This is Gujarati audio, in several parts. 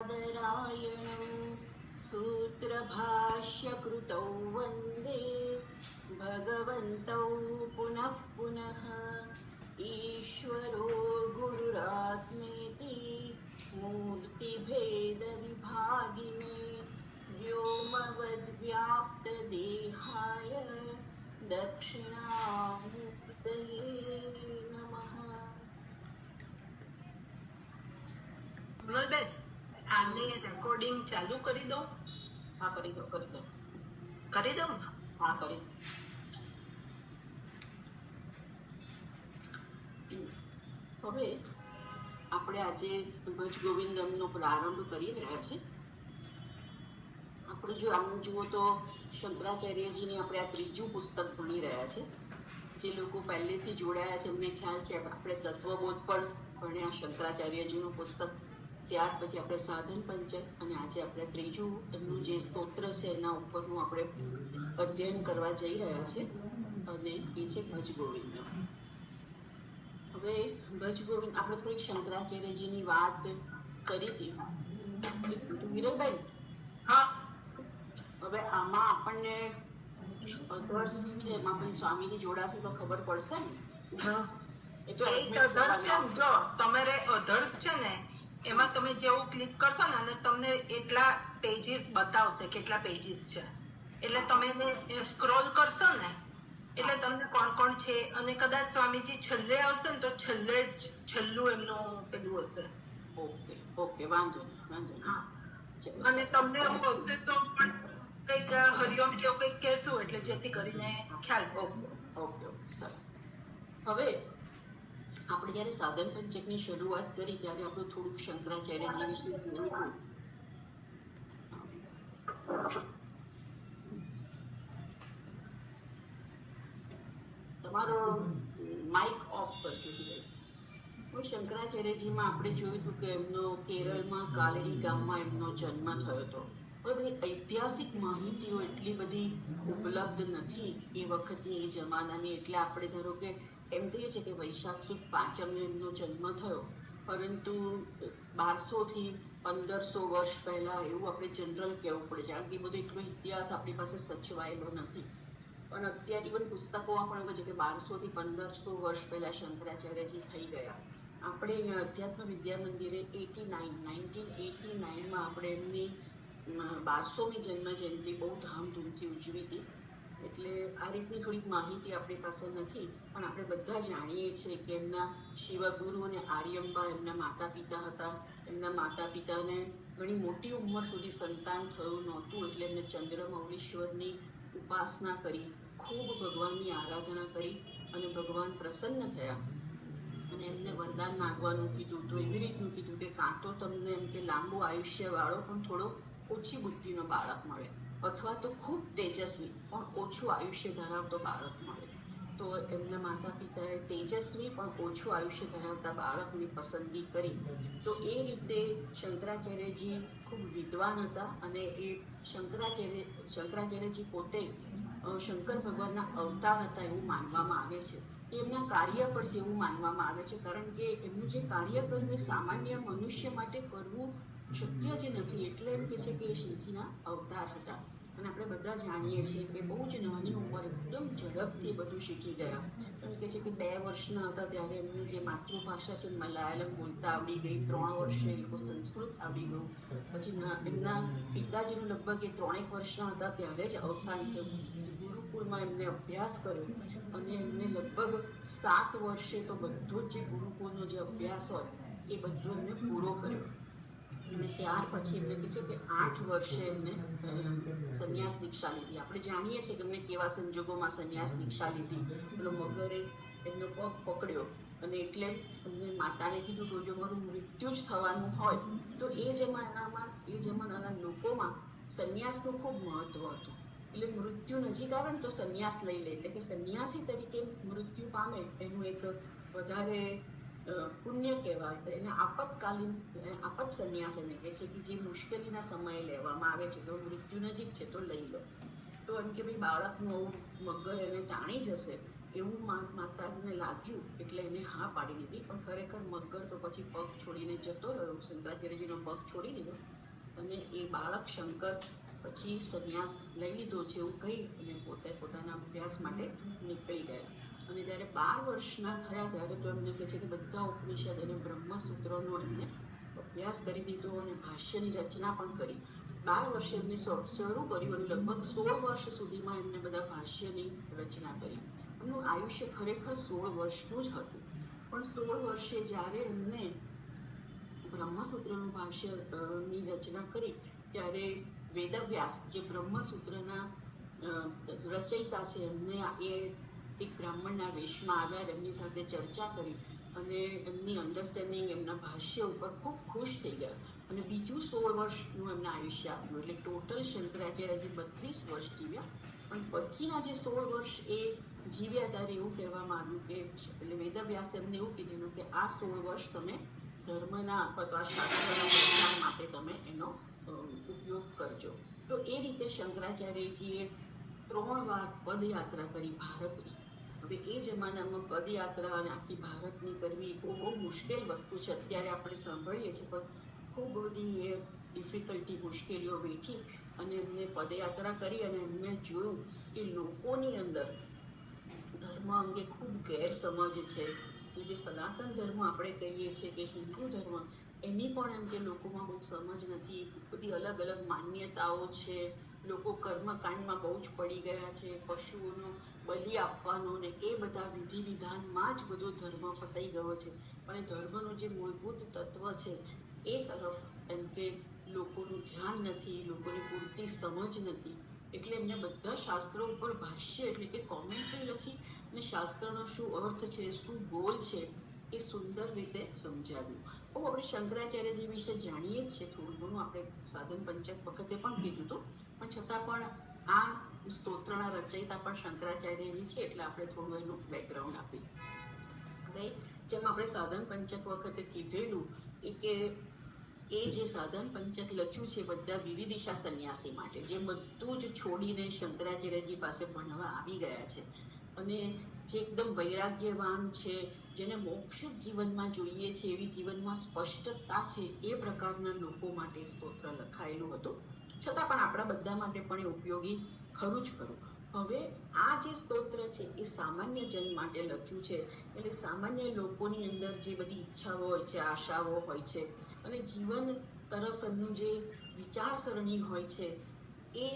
बादरायणं सूत्रभाष्यकृतौ वन्दे भगवन्तौ पुनः पुनः। ईश्वरो गुरुरात्मेति मूर्तिभेदविभागिने व्योमवद्व्याप्तदेहाय दक्षिणामूर्तये नमः। આને રેકોર્ડિંગ ચાલુ કરી દો. હા, કરી દો. કરી દઉં. હા, કરી. હવે આપણે આજે ભજ ગોવિંદમનો પ્રારંભ કરી રહ્યા છે. આપણે જો આમ જુઓ તો શંકરાચાર્યજીની આપણે આ ત્રીજું પુસ્તક ભણી રહ્યા છે. જે લોકો પહેલેથી જોડાયા છે એમને ખ્યાલ છે આપણે તત્વબોધ પણ ભણ્યા શંકરાચાર્યજીનું પુસ્તક. ત્યાર પછી આપણે સાધન પંચક અને આજે આપણે ત્રીજું એમનું જે સ્તોત્ર છે એના ઉપરનું આપણે અધ્યયન કરવા જઈ રહ્યા છે અને એ છે ભજ ગોવિંદ. હવે ભજ ગોવિંદ આપણે થોડીક શંકરાચાર્યજીની વાત કરી હતી વિરલભાઈ. હા, હવે આમાં આપણને અધર્સ છે એમાં પછી સ્વામીની જોડાશે તો ખબર પડશે ને. એ તો અધર્સ છે. જો તમારે અધર્સ છે ને એમાં તમે જેવું ક્લિક કરશો ને અને તમને એટલા પેજીસ બતાવશે કેટલા પેજીસ છે. એટલે તમે સ્ક્રોલ કરશો ને એટલે તમને કોણ કોણ છે અને કદાચ સ્વામીજી છેલ્લે આવશે ને તો છેલ્લું એમનું પેલું હશે. ઓકે, વાંધો નહીં. હા, અને તમને એવું હશે તો પણ કંઈક હરિઓમ કે કંઈક કહેશું એટલે જેથી કરીને ખ્યાલ. ઓકે, સરસ. હવે આપણે જયારે સાધન પંચકની શરૂઆત કરી ત્યારે આપણે થોડુંક શંકરાચાર્યજી વિશે જોયું. તમારો માઇક ઓફ કરજો. શંકરાચાર્યજીમાં આપણે જોયું હતું કે એમનો કેરળમાં કાલડી ગામમાં એમનો જન્મ થયો હતો. હવે ઐતિહાસિક માહિતીઓ એટલી બધી ઉપલબ્ધ નથી એ વખતની એ જમાનાની. એટલે આપણે ધારો કે એમ કહીએ છીએ કે વૈશાખ સુદ 5 એમનો જન્મ થયો, પરંતુ 1200 થી 1500 વર્ષ પહેલા એવું આપણે જનરલ કહેવું પડે છે. કારણ કે બધો એટલો ઇતિહાસ આપણી પાસે સચવાયેલો નથી. પણ અત્યારે ઇવન પુસ્તકોમાં પણ એવું છે કે 1200 થી 1500 વર્ષ પહેલા શંકરાચાર્યજી થઈ ગયા. આપણે અહીંયા અધ્યાત્મ વિદ્યા મંદિરે 1989માં આપણે એમની 1200મી જન્મ જયંતિ બહુ ધામધૂમથી ઉજવી હતી. એટલે આ રીતની થોડીક માહિતી આપણી પાસે નથી. પણ આપણે બધા જાણીએ છીએ કે એમના શિવગુરુ અને આર્યંબા એમના માતા પિતા હતા. એમના માતા પિતાને ઘણી મોટી ઉંમર સુધી સંતાન થયું નહોતું, એટલે એમને ચંદ્રમૌળીશ્વરની ઉપાસના કરી, ખૂબ ભગવાનની આરાધના કરી અને ભગવાન પ્રસન્ન થયા અને એમને વરદાન માંગવાનું કીધું. તો એવી રીતનું કીધું કે કાં તો તમને એમ કે લાંબુ આયુષ્ય વાળો પણ થોડો ઓછી બુદ્ધિનો બાળક મળે, અથવા તો ખૂબ તેજસ્વી પણ ઓછું આયુષ્ય ધરાવતો બાળક મળે. તો એમના માતા પિતાએ તેજસ્વી પણ ઓછું આયુષ્ય ધરાવતા બાળકની પસંદગી કરી. તો એ રીતે શંકરાચાર્યજી ખૂબ વિદ્વાન હતા અને એ શંકરાચાર્યજી પોતે શંકર ભગવાનના અવતાર હતા એવું માનવામાં આવે છે. એમના કાર્ય પર છે એવું માનવામાં આવે છે. કારણ કે એમનું જે કાર્ય કર્યું એ સામાન્ય મનુષ્ય માટે કરવું શક્ય જ નથી. એટલે એમ કે છે કે એ શિવજીના અવતાર હતા. અને આપણે બધા જાણીએ છીએ કે બહુ જ નાની ઉંમર એકદમ ઝડપથી બધું શીખી ગયા. એમ કે છે કે 2 વર્ષના હતા ત્યારે એમની જે માતૃભાષા છે મલયાલમ બોલતા આવડી ગઈ. 3 વર્ષે એ લોકો સંસ્કૃત આવડી ગયું. પછી એમના પિતાજીનું લગભગ એ 3 વર્ષના હતા ત્યારે જ અવસાન થયું. ગુરુકુળમાં એમને અભ્યાસ કર્યો અને એમને લગભગ 7 વર્ષે તો બધો જ જે ગુરુકુળનો જે અભ્યાસ હોય એ બધો એમને પૂરો કર્યો. અને ત્યાર પછી એમને કહે છે કે 8 વર્ષે એમને સંન્યાસ દીક્ષા લીધી. આપણે જાણીએ છીએ કે એમને કેવા સંજોગોમાં સંન્યાસ દીક્ષા લીધી. પેલો મગરે એમનો પગ પકડ્યો અને એટલે એમને માતાને કીધું કે જો મારું મૃત્યુ જ થવાનું હોય તો એ જમાનાના લોકોમાં સંન્યાસનું ખૂબ મહત્વ હતું. એટલે મૃત્યુ નજીક આવે ને તો સંન્યાસ લઈ લે. એટલે કે સંન્યાસી તરીકે મૃત્યુ પામે એનું એક વધારે પુણ્ય કહેવાય. એને આપત સંન્યાસ એને કહે છે કે જે મુશ્કેલીના સમયે લેવામાં આવે છે. તો મૃત્યુ નજીક છે તો લઈ લો. તો એમ કે ભાઈ બાળકનું મગર એને તાણી જશે એવું માતાને લાગ્યું એટલે એને હા પાડી દીધી. પણ ખરેખર મગર તો પછી પગ છોડીને જતો રહ્યો. શંકરાચાર્યજીનો પગ છોડી દીધો અને એ બાળક શંકર પછી સંન્યાસ લઈ લીધો છે એવું કહી અને પોતે પોતાના અભ્યાસ માટે નીકળી ગયા. અને જ્યારે 12 વર્ષના થયા ત્યારે તો એમને કહે છે કે બધા ઉપનિષદ અને બ્રહ્મસૂત્રોનો એમને અભ્યાસ કરી દીધો અને ભાષ્યની રચના પણ કરી. 12 વર્ષે એમને શરૂ કર્યું અને લગભગ 16 વર્ષ સુધીમાં એમને બધા ભાષ્યની રચના કરી. એમનું આયુષ્ય ખરેખર 16 વર્ષનું જ હતું. પણ 16 વર્ષે જ્યારે એમને બ્રહ્મસૂત્રનું ભાષ્યની રચના કરી ત્યારે વેદવ્યાસ જે બ્રહ્મસૂત્રના રચયિતા છે એમને એ એક બ્રાહ્મણના વેશમાં આવ્યા, એમની સાથે ચર્ચા કરી અને એમની અન્ડરસ્ટેન્ડિંગ એમના ભાષ્ય ઉપર ખૂબ ખુશ થઈ ગયા અને બીજું 16 વર્ષનું એમના આયુષ્ય આવ્યું. એટલે ટોટલ શંકરાચાર્યજી 32 વર્ષ જીવ્યા. પણ પછીના જે 16 વર્ષ એ જીવ્યા ત્યારે એવું કહેવામાં આવ્યું કે એટલે વેદવ્યાસે એમને એવું કીધેલું કે આ 16 વર્ષ તમે ધર્મના અથવા તો આ શાસ્ત્રના જ્ઞાન માટે તમે એનો ઉપયોગ કરજો. તો એ રીતે શંકરાચાર્યજીએ 3 વાર પદયાત્રા કરી ભારતની. હવે એ જમાનામાં પદયાત્રા અને આખી ભારતની કરવી બહુ મુશ્કેલ વસ્તુ છે. અત્યારે આપણે સાંભળીએ છીએ પણ ખૂબ બધી એ ડિફિકલ્ટી મુશ્કેલીઓ વેઠી અને એમને પદયાત્રા કરી અને એમને જોયું કે લોકોની અંદર ધર્મ અંગે ખૂબ ગેરસમજ છે. જે સનાતન ધર્મ આપણે કહીએ છીએ કે હિન્દુ ધર્મ, એની પણ એમ કે લોકોમાં બહુ સમજ નથી. બધી અલગ અલગ માન્યતાઓ છે. લોકો કર્મકાંડમાં બહુ જ પડી ગયા છે. પશુઓનો બલિ આપવાનો ને એ બધા વિધિ વિધાનમાં જ બધો ધર્મ ફસાઈ ગયો છે. અને ધર્મનું જે મૂળભૂત તત્વ છે એ તરફ એમ કે લોકોનું ધ્યાન નથી, લોકોની પૂરતી સમજ નથી. એટલે એમને બધા શાસ્ત્રો ઉપર ભાષ્ય એટલે કે કોમેન્ટ્રી લખી અને શાસ્ત્રનો શું અર્થ છે, શું ગોલ છે એ સુંદર રીતે સમજાવ્યું. આપણે શંકરાચાર્યજી વિશે જાણીએ જ છે થોડું ઘણું, આપણે સાધન પંચક વખતે પણ કીધું હતું, પણ છતાં પણ આ સ્તોત્રના રચયિતા પણ શંકરાચાર્યજી છે એટલે આપણે થોડું એનું બેકગ્રાઉન્ડ આપીએ. હવે જેમ આપણે સાધન પંચક વખતે કીધેલું કે એ જે સાધન પંચક લખ્યું છે બધા વિવિધિશા સંન્યાસી માટે, જે બધું જ છોડીને શંકરાચાર્યજી પાસે ભણવા આવી ગયા છે અને જે એકદમ વૈરાગ્યવાન છે, જેને મોક્ષ જીવનમાં જોઈએ છે, એવી જીવનમાં સ્પષ્ટતા છે, એ પ્રકારના લોકો માટે સ્તોત્ર લખાયેલું હતું. છતાં પણ આપણા બધા માટે પણ એ ઉપયોગી ખરું જ ખરું. હવે આ જે સ્તોત્ર છે એ સામાન્ય જન માટે લખ્યું છે. એટલે સામાન્ય લોકોની અંદર જે બધી ઈચ્છાઓ હોય છે, આશાઓ હોય છે અને જીવન તરફ એમનું જે વિચારસરણી હોય છે એ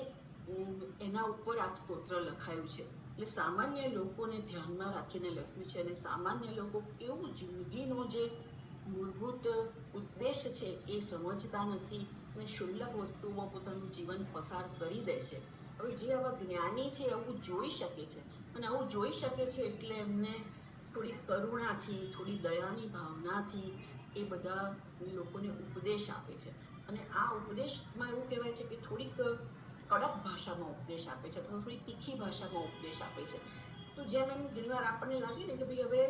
એના ઉપર આ સ્તોત્ર લખાયું છે. એટલે સામાન્ય લોકોને ધ્યાનમાં રાખીને લખ્યું છે અને સામાન્ય લોકો કેવું જિંદગીનો જે મૂળભૂત ઉદ્દેશ છે એ સમજતા નથી અને ક્ષુલ્લક વસ્તુમાં પોતાનું જીવન પસાર કરી દે છે. હવે જે આવા જ્ઞાની છે આવું જોઈ શકે છે અને આવું જોઈ શકે છે એટલે એમને થોડી કરુણાથી, થોડી દયાની ભાવનાથી એ બધા લોકોને ઉપદેશ આપે છે. અને આ ઉપદેશમાં એવું કહેવાય છે કે થોડીક કડક ભાષામાં ઉપદેશ આપે છે, થોડી તીખી ભાષામાં ઉપદેશ આપે છે. તો જેમ એમ ઘણીવાર આપણને લાગે ને કે ભાઈ હવે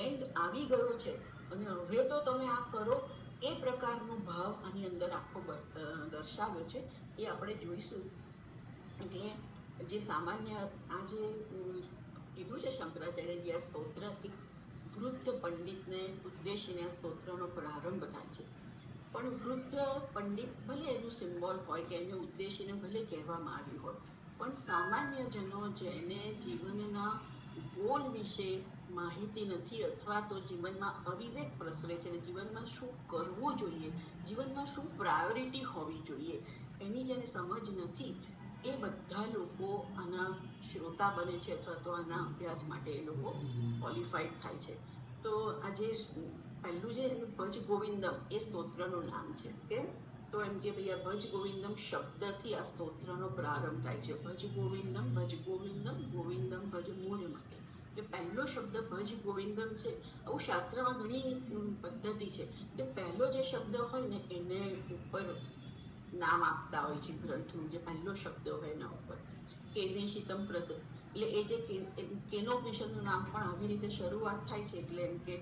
એન્ડ આવી ગયો છે અને હવે તો તમે આ કરો, એ પ્રકારનો ભાવ આની અંદર આખો દર્શાવ્યો છે એ આપણે જોઈશું. એટલે જે સામાન્ય આ જે કીધું છે શંકરાચાર્યજી, આ સ્તોત્ર એક વૃદ્ધ પંડિતને ઉદ્દેશીને આ સ્તોત્રનો પ્રારંભ થાય છે. પણ વૃદ્ધ પંડિત ભલે એનું સિમ્બોલ હોય કે એને ઉદ્દેશીને ભલે કહેવામાં આવ્યું હોય, પણ સામાન્ય જનો જેને જીવનના ગોલ વિશે માહિતી નથી અથવા તો જીવનમાં અવિવેક પ્રસરે છે, જીવનમાં શું કરવું જોઈએ, જીવનમાં શું પ્રાયોરિટી હોવી જોઈએ એની જેને સમજ નથી, એ બધા લોકો આના શ્રોતા બને છે અથવા તો આના અભ્યાસ માટે એ લોકો ક્વોલિફાઈડ થાય છે. તો આજે પહેલું જે ભજ ગોવિંદમ એ સ્તોત્રનું નામ છે કે તો એમ કે ભાઈ આ ભજ ગોવિંદમ શબ્દથી આ સ્તોત્રનો પ્રારંભ થાય છે. ભજ ગોવિંદમ, ગોવિંદમ ભજ મૂળ માટે. એટલે પહેલો શબ્દ ભજ ગોવિંદમ છે. આવું શાસ્ત્રમાં ઘણી પદ્ધતિ છે કે પહેલો જે શબ્દ હોય ને એને ઉપર નામ આપતા હોય છે ગ્રંથનું, જે પહેલો શબ્દ હોય એના ઉપર. કેનેશિતમ પ્રદ એટલે એ જે કેનોપનિષદનું નામ પણ આવી રીતે શરૂઆત થાય છે એટલે એમ કે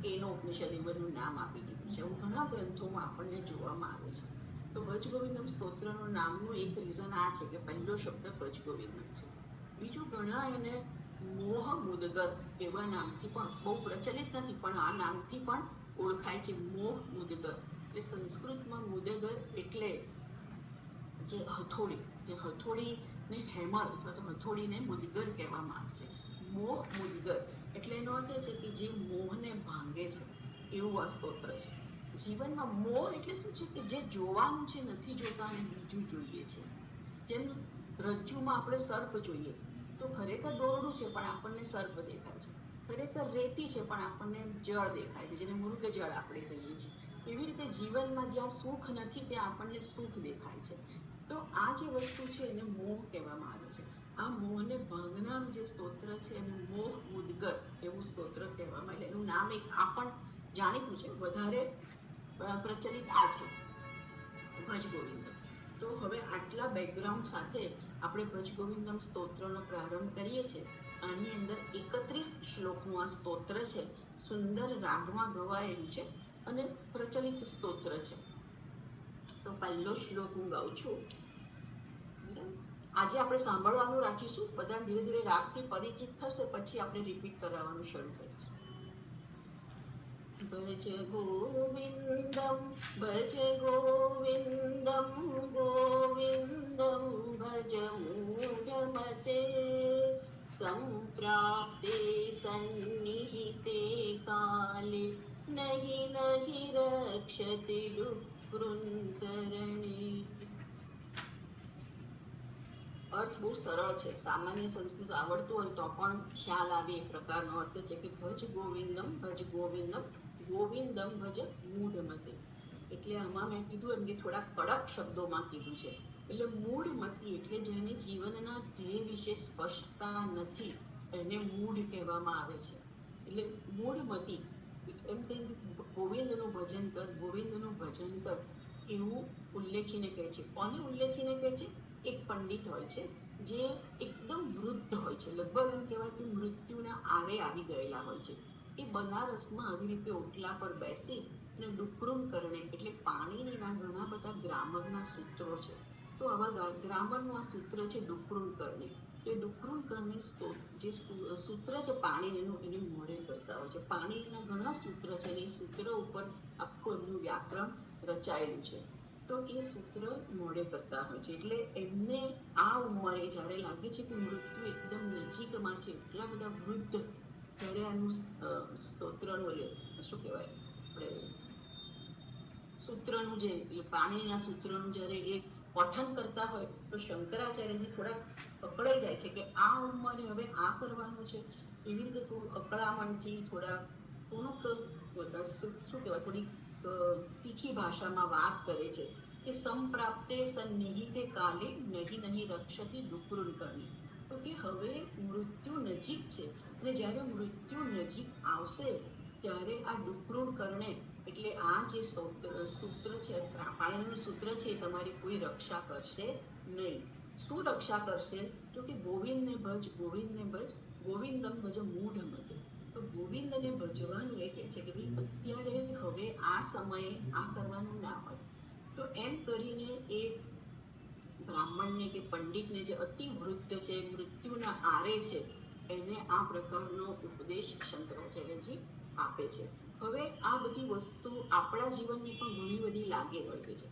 કેનોપનિષદ એનું નામ આપી દીધું છે. એવું ઘણા ગ્રંથોમાં આપણને જોવામાં આવે છે. તો ભજ ગોવિંદમ સ્તોત્રનું નામનું એક રીઝન આ છે કે પહેલો શબ્દ ભજ ગોવિંદમ છે. બીજું ઘણા એને મોહ મુદગર એવા નામથી પણ બહુ પ્રચલિત નથી, પણ આ નામથી પણ ઓળખાય છે, મોહ મુદગર. એટલે સંસ્કૃતમાં મુદગર એટલે જે હથોડી, જે હથોડીને હેમર અથવા તો હથોડીને મુદગર કહેવામાં આવે છે. મોહ મુદગર એટલે એનો અર્થ એ છે કે જે મોહને ભાંગે છે એવું આ સ્તોત્ર છે. જીવનમાં મોહ એટલે શું છે કે જે જોવાનું છે નથી જોતા અને બીજું જોઈએ છે. જેમ રજ્જુમાં આપણે સર્પ જોઈએ તો ખરેખર દોરડું છે પણ આપણને સર્પ દેખાય છે, ખરેખર રેતી છે પણ આપણને જળ દેખાય છે, જેને મૃગ જળ આપણે કહીએ છીએ. એવી રીતે જીવનમાં જ્યાં સુખ નથી ત્યાં આપણને સુખ દેખાય છે. તો આ જે વસ્તુ છે એને મોહ કહેવામાં આવે છે. આ મોહને ભાંગનારું જે સ્તોત્ર છે એનું મોહ મુદગર એવું સ્તોત્ર કહેવામાં આવે. એનું નામ એક આ પણ જાણીતું છે, વધારે પ્રચલિત આ છે, ભજ ગોવિંદમ. તો હવે આટલા બેકગ્રાઉન્ડ સાથે આપણે ભજ ગોવિંદમ સ્તોત્રનો પ્રારંભ કરીએ છીએ. આની અંદર 31 શ્લોકનું આ સ્તોત્ર છે, સુંદર રાગમાં ગવાયેલું છે અને પ્રચલિત સ્તોત્ર છે. તો પહેલો શ્લોક હું ગાઉં છું. આજે આપણે સાંભળવાનું રાખીશું, બધા ધીરે ધીરે રાગથી પરિચિત થશે પછી આપણે રિપીટ કરાવવાનું શરૂ કરીશું. ભજ ગોવિંદમ ભજ ગોવિંદમ ગોવિંદમ ભજ મૂઢમતે સંપ્રાપ્તે સન્નિહિતે કાલે નહીં નહીં રક્ષતિ ડુક્કૃંકરણે. અર્થ બહુ સરળ છે, સામાન્ય સંસ્કૃત આવડતું હોય તો પણ ખ્યાલ આવે એ પ્રકારનો અર્થ છે કે ભજ ગોવિંદમ ગોવિંદમ ભજ મૂઢમતે. એટલે આમાં મેં કીધું એમ કે થોડા કડક શબ્દોમાં કીધું છે. એટલે મૂઢમતી એટલે જેને જીવનના ધ્યેય વિશે સ્પષ્ટતા નથી એને મૂઢ કહેવામાં આવે છે. એટલે મૂઢમતી એમ કે ગોવિંદનું ભજન કર, ગોવિંદનું ભજન કર એવું ઉલ્લેખીને કહે છે. કોને ઉલ્લેખીને કહે છે? એક પંડિત હોય છે જે એકદમ વૃદ્ધ હોય છે, લગભગ એમ કહેવાય કે મૃત્યુના આરે આવી ગયેલા હોય છે. એ બનારસમાં આવી રીતે ઓટલા પર બેસી અને ડુક્કૃમ કરણે એટલે પાણીના ઘણા બધા ગ્રામરના સૂત્રો છે. તો આવા ગ્રામરનું આ સૂત્ર છે ડુક્કૃમ કરણે. એ ડુક્કૃમ કરણે જે સૂત્ર છે પાણીનું એને મોઢે કરતા હોય છે. પાણીના ઘણા સૂત્ર છે અને એ સૂત્ર ઉપર આખું એમનું વ્યાકરણ રચાયેલું છે. તો એ સૂત્ર મોઢે કરતા હોય છે. એટલે એમને આ ઉંમરે જ્યારે લાગે છે કે મૃત્યુ એકદમ નજીકમાં છે, એટલા બધા વૃદ્ધ, ત્યારે આનું સ્તોત્રનું શું કહેવાય આપણે સૂત્રનું જે પાણીના સૂત્રનું જ્યારે એ પઠન કરતા હોય તો શંકરાચાર્યજી થોડા અકળાઈ જાય છે કે આ ઉંમરે હવે આ કરવાનું છે. એવી રીતે થોડું અકળામણથી થોડુંક શું કહેવાય થોડી તીખી ભાષામાં વાત કરે છે કે સંપ્રાપ્તે સન્નિહિતે કાલે નહીં નહીં રક્ષતિ ડુક્કૃંકરણે. તો કે હવે મૃત્યુ નજીક છે અને જ્યારે મૃત્યુ નજીક આવશે ત્યારે આ ડુક્કૃંકરણે એટલે આ જે સૂત્ર છે, પાણીનું સૂત્ર છે, તમારી કોઈ રક્ષા કરશે નહીં. શું રક્ષા કરશે? તો કે ગોવિંદને ભજ ગોવિંદમ ભજ મૂઢમતે. તો ગોવિંદને ભજવાનું એ કહે છે કે ભાઈ અત્યારે હવે આ સમયે આ કરવાનું ના હોય. તો એમ કરીને એ બ્રાહ્મણને કે પંડિતને જે અતિ વૃદ્ધ છે, મૃત્યુના આરે છે, એને આ પ્રકારનો ઉપદેશ શંકરાચાર્યજી આપે છે. હવે આ બધી વસ્તુ આપણા જીવનની પણ ઘણી બધી લાગે વળગે છે.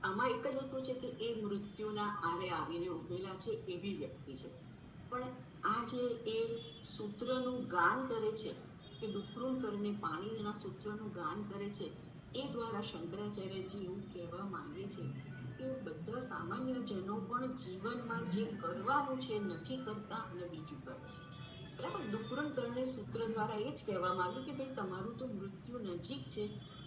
આમાં એક જ વસ્તુ છે કે એ મૃત્યુના આરે આવીને ઉભેલા છે એવી વ્યક્તિ છે, પણ આ જે એ સૂત્રનું ગાન કરે છે કે ડુક્કૃમ કરીને પાણીના સૂત્રનું ગાન કરે છે, એ દ્વારા શંકરાચાર્યજી એવું કહેવા માંગે છે કે બધા સામાન્ય જનો પણ જીવનમાં જે કરવાનું છે નથી કરતા અને બીજું કરે છે. બરાબર, ડુક્કૃમ કરીને સૂત્ર દ્વારા એ જ કહેવામાં આવ્યું કે ભાઈ તમારું તો મૃત્યુ નજીક છે,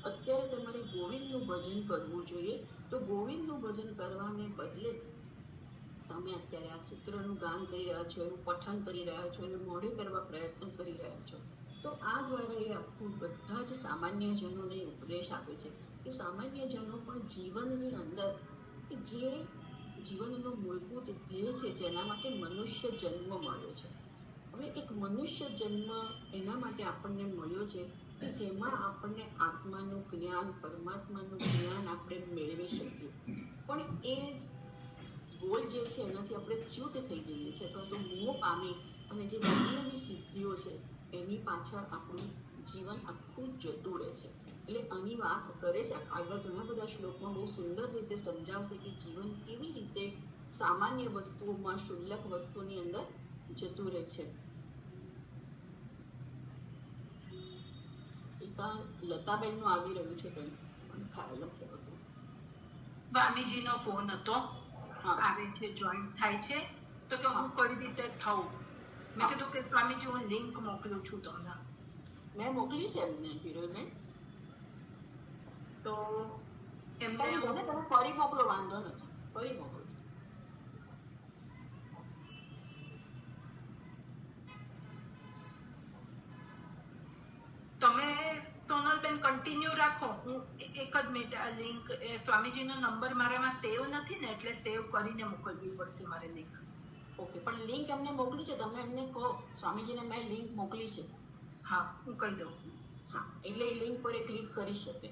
અત્યારે તમારે ગોવિંદનું ભજન કરવું જોઈએ. તો ગોવિંદનું ભજન કરવાને બદલે તમે અત્યારે આ સૂત્રનું ગાન કરી રહ્યા છો, એનું પઠન કરી રહ્યા છો, એનું મોઢે કરવા પ્રયત્ન કરી રહ્યા છો. તો આ દ્વારા એ આખું બધા જ સામાન્ય જનોને ઉપદેશ આપે છે કે સામાન્ય જનો પણ જીવનની અંદર જે જીવનનો મૂળભૂત ધ્યેય છે, જેના માટે મનુષ્ય જન્મ મળ્યો છે. હવે એક મનુષ્ય જન્મ એના માટે આપણને મળ્યો છે કે જેમાં આપણને આત્માનું જ્ઞાન, પરમાત્માનું જ્ઞાન આપણે મેળવી શકીએ. પણ એ ગોલ જે છે એનાથી આપણે ચ્યુત થઈ જઈએ છીએ અથવા તો મોહ પામી અને જે દુનિયાની સિદ્ધિઓ છે એની પાછળ આપણું જીવન આખું જતું રહે છે. એટલે આની વાત કરે છે આગળ ઘણા બધા શ્લોકમાં બહુ સુંદર રીતે સમજાવશે કે જીવન કેવી રીતે સામાન્ય વસ્તુઓમાં શુલ્લક વસ્તુની અંદર જતું રહે છે. લતાબેન નું આવી રહ્યું છે બેન, મને ખ્યાલ નથી આવતો. સ્વામીજીનો ફોન હતો, આવે છે, જોઈન્ટ થાય છે, તો કે હું કઈ રીતે થઉં. મેં કીધું કે સ્વામીજી હું લિંક મોકલું છું તમને. મેં મોકલી છે એમને હિરોલબેન, તો એમને તમે ફરી મોકલો, વાંધો નથી, ફરી મોકલો. તમે સોનલબેન કન્ટિન્યુ રાખો, હું એક જ મિનિટ, આ લિંક સ્વામીજીનો નંબર મારામાં સેવ નથી ને, એટલે સેવ કરીને મોકલવી પડશે મારે લિંક. ઓકે, પણ લિંક એમને મોકલી છે, તમે એમને કહો સ્વામીજીને મેં લિંક મોકલી છે. હા, હું કહી દઉં. હા, એટલે એ લિંક પર ક્લિક કરી શકે.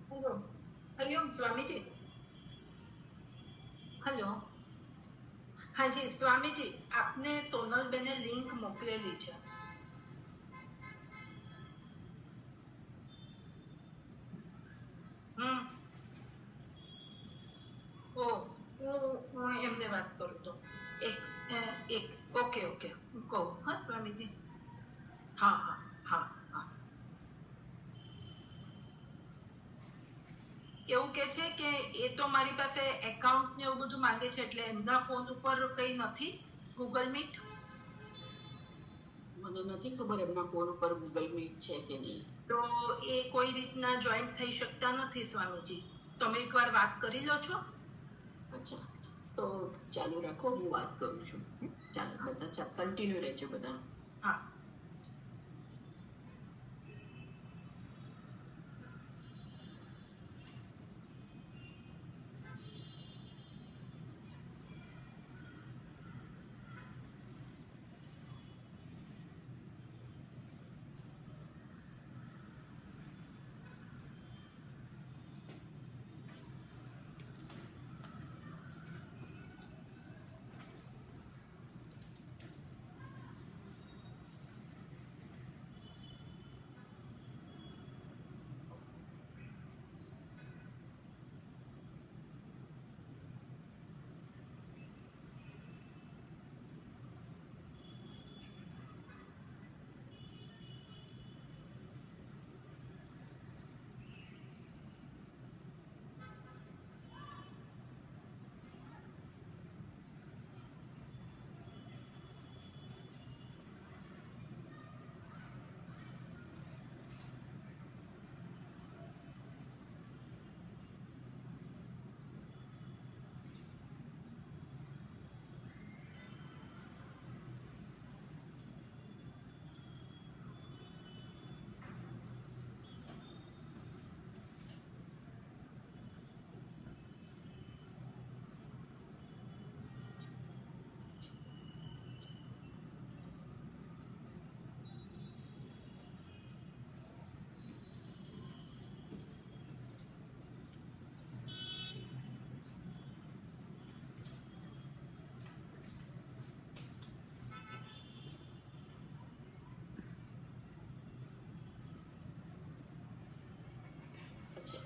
હેલો, હરિઓમ સ્વામીજી. હેલો, હાજી સ્વામીજી, આપને સોનલબેને લિંક મોકલેલી છે. હું એમને વાત કરું તો એક ઓકે હું કહું. હા સ્વામીજી, હા હા હા હા. એવું કે છે કે એ તો મારી પાસે એકાઉન્ટ ને એવું બધું માંગે છે, એટલે એમના ફોન ઉપર કઈ નથી ગૂગલ મીટ. મને નથી ખબર એમના ફોન ઉપર ગૂગલ મીટ છે કે નહીં. તો એ કોઈ રીતના જોઈન્ટ થઈ શકતા નથી સ્વામીજી. તમે એકવાર વાત કરી લો છો. અચ્છા, તો ચાલુ રાખો, હું વાત કરું છું. ચાલો બધા કન્ટિન્યુ રહેજો બધા. હા.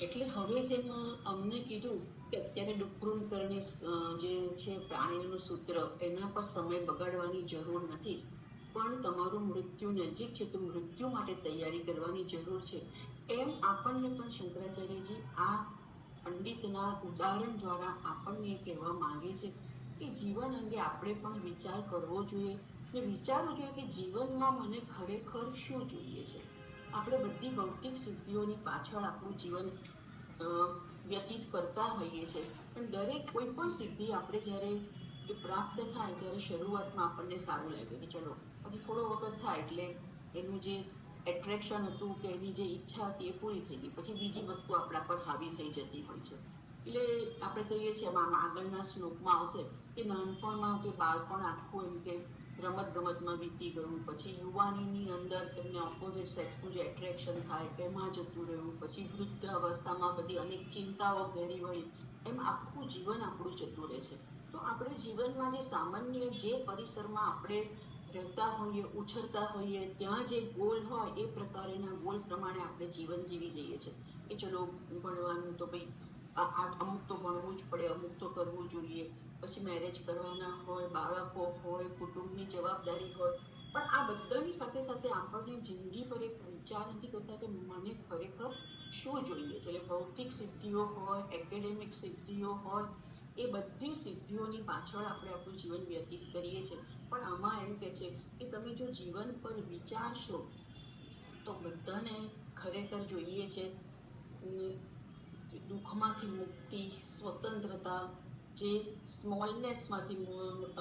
એટલે હવે જેમ અમને કીધું કે અત્યારે ડુક્કરુંકરની જે છે પ્રાણીનું સૂત્ર, એના પર સમય બગાડવાની જરૂર નથી, પણ તમારું મૃત્યુ નજીક છે તો મૃત્યુ માટે તૈયારી કરવાની જરૂર છે. એમ આપણને પણ શંકરાચાર્યજી આ પંડિતના ઉદાહરણ દ્વારા આપણને કહેવા માંગે છે કે જીવન અંગે આપણે પણ વિચાર કરવો જોઈએ ને વિચારવું જોઈએ કે જીવનમાં મને ખરેખર શું જોઈએ છે. આપણે બધી ભૌતિક સિદ્ધિઓની પાછળ આપણું જીવન વ્યતીત કરતા હોઈએ છીએ, પણ દરેક કોઈ પણ સિદ્ધિ આપણે જ્યારે પ્રાપ્ત થાય ત્યારે શરૂઆતમાં આપણને સારું લાગે કે ચલો પછી થોડો વખત થાય એટલે એનું જે એટ્રેક્શન હતું કે એની જે ઈચ્છા હતી એ પૂરી થઈ ગઈ, પછી બીજી વસ્તુ આપણા પર હાવી થઈ જતી હોય છે. એટલે આપણે કહીએ છીએ આગળના શ્લોકમાં આવશે કે નાનપણમાં કે બાળપણ આખું એમ કે રમત ગમતમાં વીતી ગયું, પછી યુવાનીની અંદર એમને ઓપોઝિટ સેક્સનું જે એટ્રેક્શન થાય એમાં જતું રહ્યું, પછી વૃદ્ધ અવસ્થામાં બધી અનેક ચિંતાઓ ઘેરી વળી, એમ આખું જીવન આપણું જતું રહે છે. તો આપણે જીવનમાં જે સામાન્ય જે પરિસરમાં આપણે રહેતા હોઈએ, ઉછરતા હોઈએ, ત્યાં જે ગોલ હોય એ પ્રકારના ગોલ પ્રમાણે આપણે જીવન જીવી જઈએ છીએ કે ચલો ભણવાનું તો ભાઈ અમુક તો ભણવું જ પડે, અમુક તો કરવું જોઈએ, પછી મેરેજ કરવાના હોય, બાળકો હોય, કુટુંબની જવાબદારી હોય, પણ આ બધાની સાથે સાથે આપણને જિંદગી પર એક વિચાર નથી કરતા કે મને ખરેખર શું જોઈએ છે. એટલે ભૌતિક સિદ્ધિઓ હોય, એકેડેમિક સિદ્ધિઓ હોય, એ બધી સિદ્ધિઓની પાછળ આપણે આપણું જીવન વ્યતીત કરીએ છીએ. પણ આમાં એમ કે છે કે તમે જો જીવન પર વિચારશો તો બધાને ખરેખર જોઈએ છે દુઃખમાંથી મુક્તિ, સ્વતંત્રતા, જે સ્મોલનેસમાંથી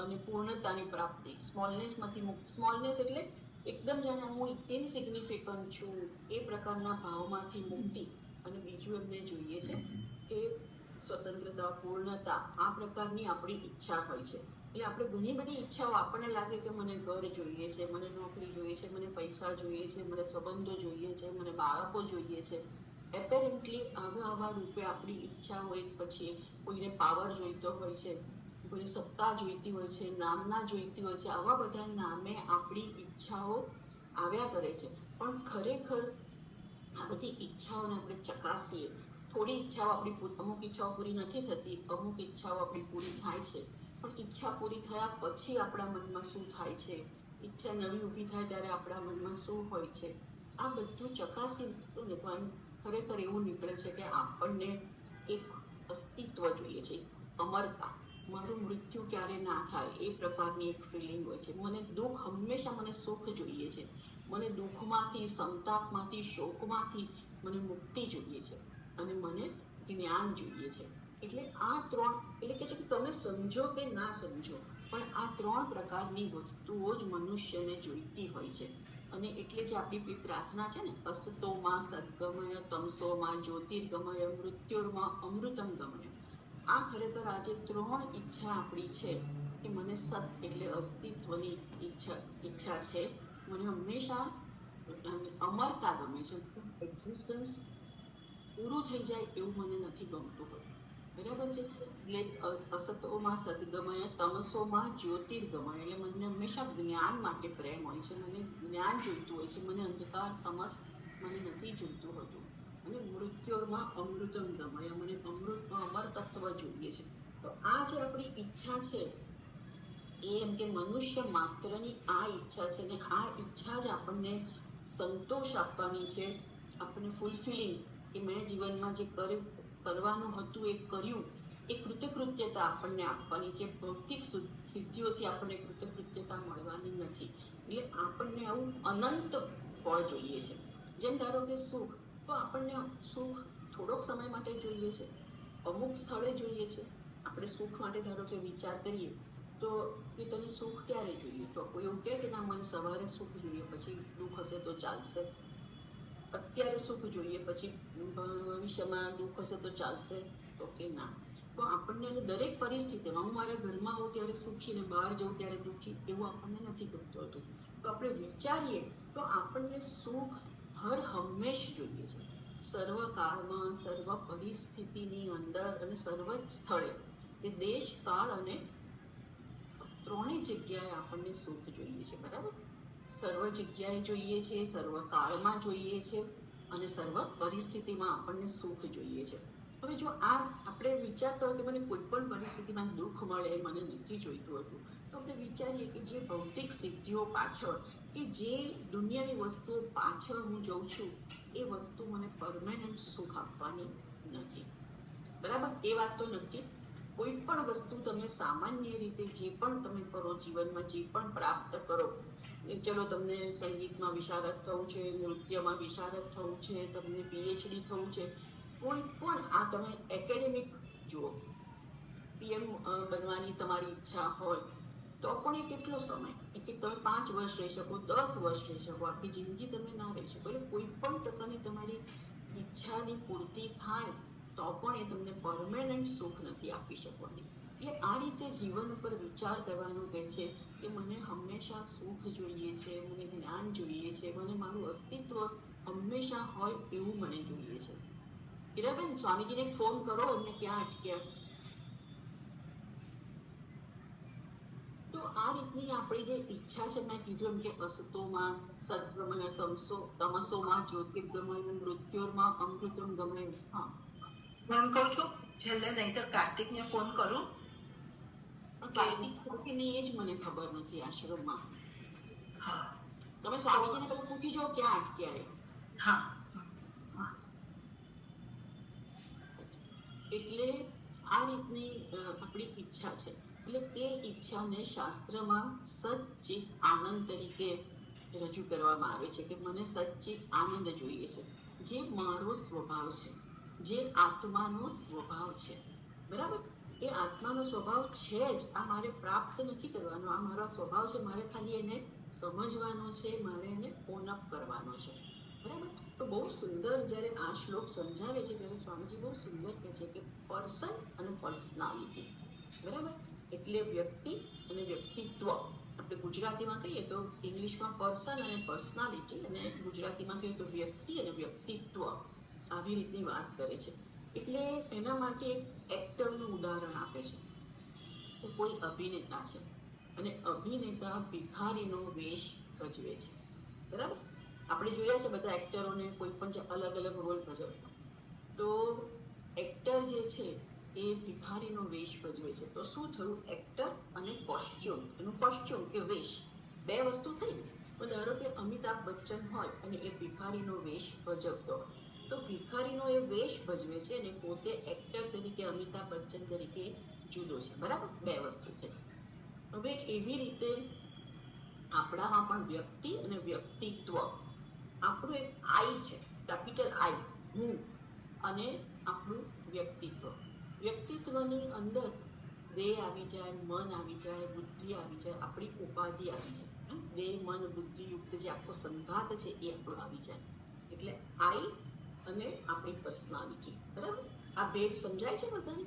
અને પૂર્ણતાની પ્રાપ્તિ. સ્મોલનેસમાંથી મુક્તિ, સ્મોલનેસ એટલે એકદમ જાણે હું ઇનસિગ્નિફિકન્ટ છું એ પ્રકારના ભાવમાંથી મુક્તિ. અને બીજું એમને જોઈએ છે કે સ્વતંત્રતા, પૂર્ણતા, આ પ્રકારની આપણી ઈચ્છા હોય છે. એટલે આપણે ઘણી બધી ઈચ્છાઓ, આપણને લાગે કે મને ઘર જોઈએ છે, મને નોકરી જોઈએ છે, મને પૈસા જોઈએ છે, મને સંબંધો જોઈએ છે, મને બાળકો જોઈએ છે. એપેરેન્ટલી આવા રૂપે આપણી ઈચ્છા હોય, પછી કોઈને પાવર જોઈતો હોય છે, કોઈને સત્તા જોઈતી હોય છે, નામના જોઈતી હોય છે, આવા બધા નામે આપણી ઈચ્છાઓ આવ્યા કરે છે. પણ ખરેખર આ બધી ઈચ્છાઓને આપણે ચકાસીએ. થોડી ઈચ્છાઓ આપણી, અમુક ઈચ્છાઓ પૂરી નથી થતી, અમુક ઈચ્છાઓ આપણી પૂરી થાય છે. પણ ઈચ્છા પૂરી થયા પછી આપણા મનમાં શું થાય છે, ઈચ્છા નવી ઊભી થાય ત્યારે આપણા મનમાં શું હોય છે, આ બધું ચકાસી ને તો એમ ખરેખર એવું નીકળે છે કે આપણને એક અસ્તિત્વ જોઈએ છે, એક અમરતા. મારું મૃત્યુ ક્યારે ના થાય એ પ્રકારની એક ફિલિંગ હોય છે. મને દુઃખ હંમેશા, મને સુખ જોઈએ છે. મને દુઃખમાંથી, સંતાપમાંથી, શોકમાંથી મને મુક્તિ જોઈએ છે અને મને જ્ઞાન જોઈએ છે. એટલે આ ત્રણ, એટલે કે છે કે તમે સમજો કે ના સમજો, પણ આ ત્રણ પ્રકારની વસ્તુઓ જ મનુષ્યને જોઈતી હોય છે. અને એટલે જ આપણી પ્રાર્થના છે ને, અસતોમાં સદ્ગમય, તમસોમાં જ્યોતિર્ગમય, મૃત્યુર્માં અમૃતમ ગમય. આ ખરેખર આજે ત્રણ ઈચ્છા આપણી છે કે મને સત એટલે અસ્તિત્વની ઈચ્છા છે. મને હંમેશા અમરતા ગમે છે. એક્ઝિસ્ટન્સ પૂરું થઈ જાય એવું મને નથી ગમતું હોય. બરાબર છે. એટલે અસતોમાં સદગમય, તમસોમાં જ્યોતિર્ગમય. એટલે મને હંમેશા જ્ઞાન માટે પ્રેમ હોય છે. મને જ્ઞાન જોઈતું હોય છે. મને અંધકાર, તમસ મને નથી જોઈતું હતું. અને મૃત્યુમાં અમૃતમ ગમય, મને અમર તત્વ જોઈએ છે. તો આ જે આપણી ઈચ્છા છે એ એમ કે મનુષ્ય માત્રની આ ઈચ્છા છે, ને આ ઈચ્છા જ આપણને સંતોષ આપવાની છે, આપણને ફૂલફિલિંગ, કે મેં જીવનમાં જે કરવાનું હતું એ કર્યું, એ કૃતકૃત્યતા આપણને આપવાની છે. ભૌતિક સિદ્ધિઓથી આપણને કૃતકૃત્યતા મળવાની નથી. એટલે આપણને આવું અનંત ફળ જોઈએ છે. જેમ ધારો કે સુખ, તો આપણને સુખ થોડોક સમય માટે જોઈએ છે, અમુક સ્થળે જોઈએ છે. આપણે સુખ માટે ધારો કે વિચાર કરીએ તો કે તને સુખ ક્યારે જોઈએ, તો કોઈ એવું કહે કે ના મને સવારે સુખ જોઈએ, પછી દુઃખ હશે તો ચાલશે. અત્યારે સુખ જોઈએ, પછી ભવિષ્યમાં દુઃખ હશે તો ચાલશે, તો કે ના. તો આપણને દરેક પરિસ્થિતિમાં, હું મારા ઘરમાં આવું ત્યારે સુખી ને બહાર જઉં ત્યારે દુઃખી, એવું આપણને નથી ગમતું હતું. તો આપણે વિચારીએ તો આપણને સુખ હર હંમેશ જોઈએ છે. સર્વકાળમાં, સર્વ પરિસ્થિતિની અંદર અને સર્વ સ્થળે, તે દેશ, કાળ અને ત્રણેય જગ્યાએ આપણને સુખ જોઈએ છે. બરાબર. સર્વ જગ્યાએ જોઈએ છે, સર્વ કાળમાં જોઈએ છે, અને સર્વ પરિસ્થિતિમાં આપણને સુખ જોઈએ છે. હવે જો આ આપણે વિચારતા હોય કે મને કોઈ પણ પરિસ્થિતિમાં દુઃખ મળે, મને નથી જોઈતું હતું, તો આપણે વિચારીએ કે જે ભૌતિક સિદ્ધિઓ પાછળ, કે જે દુનિયાની વસ્તુઓ પાછળ હું જઉં છું, એ વસ્તુ મને પરમેનન્ટ સુખ આપવાની નથી. બરાબર. એ વાત તો નક્કી. કોઈ પણ વસ્તુ તમે સામાન્ય રીતે જે પણ તમે કરો જીવનમાં, જે પણ પ્રાપ્ત કરો, ચલો તમને સંગીતમાં વિશારદ થવું છે, નૃત્યમાં વિશારદ થવું છે, તમને પીએચડી થવું છે, કોઈ પણ આ તમે એકેડેમિક જુઓ, પીએમ બનવાની તમારી ઈચ્છા હોય તો પણ એ કેટલો સમય, કે તમે 5 વર્ષ રહી શકો, 10 વર્ષ રહી શકો, આખી જિંદગી તમે ના રહી શકો. એટલે કોઈ પણ પ્રકારની તમારી ઈચ્છાની પૂર્તિ થાય તો પણ એ તમને પરમેનન્ટ સુખ નથી આપી શકવાની. એટલે આ રીતે જીવન ઉપર વિચાર કરવાનું કહે છે કે મને હંમેશા સુખ જોઈએ છે, મને જ્ઞાન જોઈએ છે, મને મારું અસ્તિત્વ હંમેશા હોય એવું મને જોઈએ છે. હીરાબેન, સ્વામીજીને એક ફોન કરો, એમને ક્યાં અટક્યા? તો આ રીતની આપણી જે ઈચ્છા છે, મેં કીધું એમ કે અસતોમાં સદ્ગમય, તમસોમાં જ્યોતિર્ગમય, મૃત્યોર્માં અમૃતમ ગમય. હા, હું કહું છું છેલ્લે નહીતર કાર્તિકને ફોન કરું. કાર્તિક કે નહીં એ જ મને ખબર નથી આશ્રમમાં. હા, તમે સ્વામીજીને પેલા પૂછી જો ક્યાં અટક્યા એ. હા. એટલે આ રીતની આપણી ઈચ્છા છે. એટલે એ ઈચ્છાને શાસ્ત્રમાં સચ્ચિત આનંદ તરીકે રજૂ કરવામાં આવે છે કે મને સચ્ચિત આનંદ જોઈએ છે, જે મારો સ્વભાવ છે, જે આત્માનો સ્વભાવ છે. બરાબર? એ આત્માનો સ્વભાવ છે જ. આ મારે પ્રાપ્ત નથી કરવાનો, આ મારો સ્વભાવ છે, મારે ખાલી એને સમજવાનો છે, મારે એને ઓન અપ કરવાનો છે. બરાબર? તો બહુ સુંદર જ્યારે આ શ્લોક સમજાવે છે ત્યારે સ્વામીજી બહુ સુંદર કહે છે કે પર્સન અને પર્સનાલિટી. બરાબર? એટલે વ્યક્તિ અને વ્યક્તિત્વ. આપણે ગુજરાતીમાં કહીએ તો ઇંગ્લિશમાં પર્સન અને પર્સનાલિટી, અને ગુજરાતીમાં કહીએ તો વ્યક્તિ અને વ્યક્તિત્વ. આવી રીતની વાત કરે છે. એટલે એના માટે એક એક્ટરનું ઉદાહરણ આપે છે કે કોઈ અભિનેતા છે અને અભિનેતા ભિખારીનો વેશ ભજવે છે. બરાબર? આપણે જોયા છે બધા એક્ટરોને કોઈ પણ અલગ અલગ રોલ ભજવતા. તો એક્ટર જે છે એ ભિખારીનો વેશ ભજવે છે. તો શું થયું? એક્ટર અને કોસ્ટ્યુમ, એનું કોસ્ટ્યુમ કે વેશ, બે વસ્તુ થઈ. તો ધારો કે અમિતાભ બચ્ચન હોય અને એ ભિખારીનો વેશ ભજવતો હોય, તો ભિખારીનો એ વેશ ભજવે છે અને પોતે એક્ટર તરીકે અમિતાભ બચ્ચન તરીકે જુદો છે. બરાબર? બે વસ્તુ થઈ. હવે એવી રીતે આપણામાં પણ વ્યક્તિ અને વ્યક્તિત્વ, આપણું એક આઈ છે, કેપિટલ આઈ, હું, અને આપણું વ્યક્તિત્વ. વ્યક્તિત્વની અંદર દેહ આવી જાય, મન આવી જાય, બુદ્ધિ આવી જાય, આપણી ઉપાધિ આવી જાય. દેહ, મન, બુદ્ધિ યુક્ત જે આખો સંઘાત છે એ આપણો આવી જાય. એટલે આઈ અને આપણી પર્સનાલિટી. બરાબર? આ ભેદ સમજાય છે બધાને?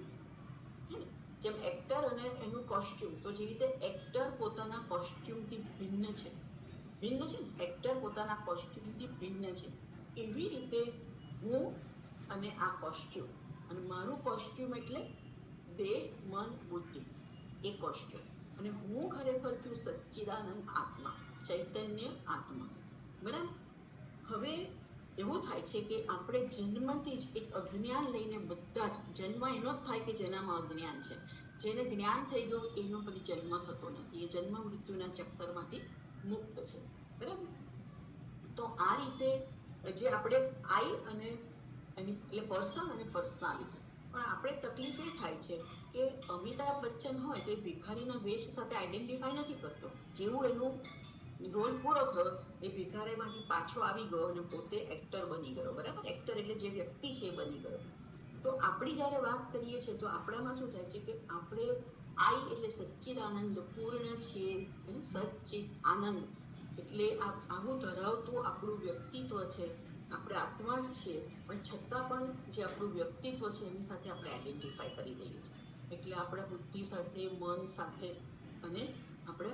જેમ એક્ટર અને એનું કોસ્ટ્યુમ, તો જે રીતે એક્ટર પોતાના કોસ્ટ્યુમથી ભિન્ન છે, એક્ટર પોતાના કોસ્ટ્યુમથી ભિન્ન છે, એવી રીતે હું અને આ કોસ્ટ્યુમ, અને મારું કોસ્ટ્યુમ એટલે દેહ, મન, બુદ્ધિ, એ કોસ્ટ્યુમ. અને હું ખરેખર છું સચ્ચિદાનંદ આત્મા, ચૈતન્ય આત્મા. બરાબર? હવે એવું થાય છે કે આપણે જન્મથી જ એક અજ્ઞાન લઈને બધા જ, જન્મ એનો જ થાય કે જેનામાં અજ્ઞાન છે. જેને જ્ઞાન થઈ ગયું એનો પછી જન્મ થતો નથી, એ જન્મ મૃત્યુના ચક્કરમાંથી મુક્ત છે. બરાબર? તો આ રીતે જે આપણે આઈ અને એટલે પર્સન અને પર્સનાલિટી. પણ આપણે તકલીફ એ થાય છે કે અમિતાભ બચ્ચન હોય તો એ ભિખારીના વેશ સાથે આઈડેન્ટિફાઈ નથી કરતો. જેવું એનું રોલ પૂરો થયો, એ ભિખારીમાંથી પાછો આવી ગયો અને પોતે એક્ટર બની ગયો. બરાબર? એક્ટર એટલે જે વ્યક્તિ છે એ બની ગયો. તો આપણી જયારે વાત કરીએ છીએ તો આપણામાં શું થાય છે કે આપણે આઈ એટલે સચ્ચિદાનંદ પૂર્ણ છીએ, સચ્ચિત આનંદ. એટલે આવું ધરાવતું આપણું વ્યક્તિત્વ છે, આપણે આત્મા જ છીએ, પણ છતાં પણ જે આપણું વ્યક્તિત્વ છે એની સાથે આપણે આઈડેન્ટિફાઈ કરી દઈએ છીએ. એટલે આપણે બુદ્ધિ સાથે, મન સાથે અને આપણે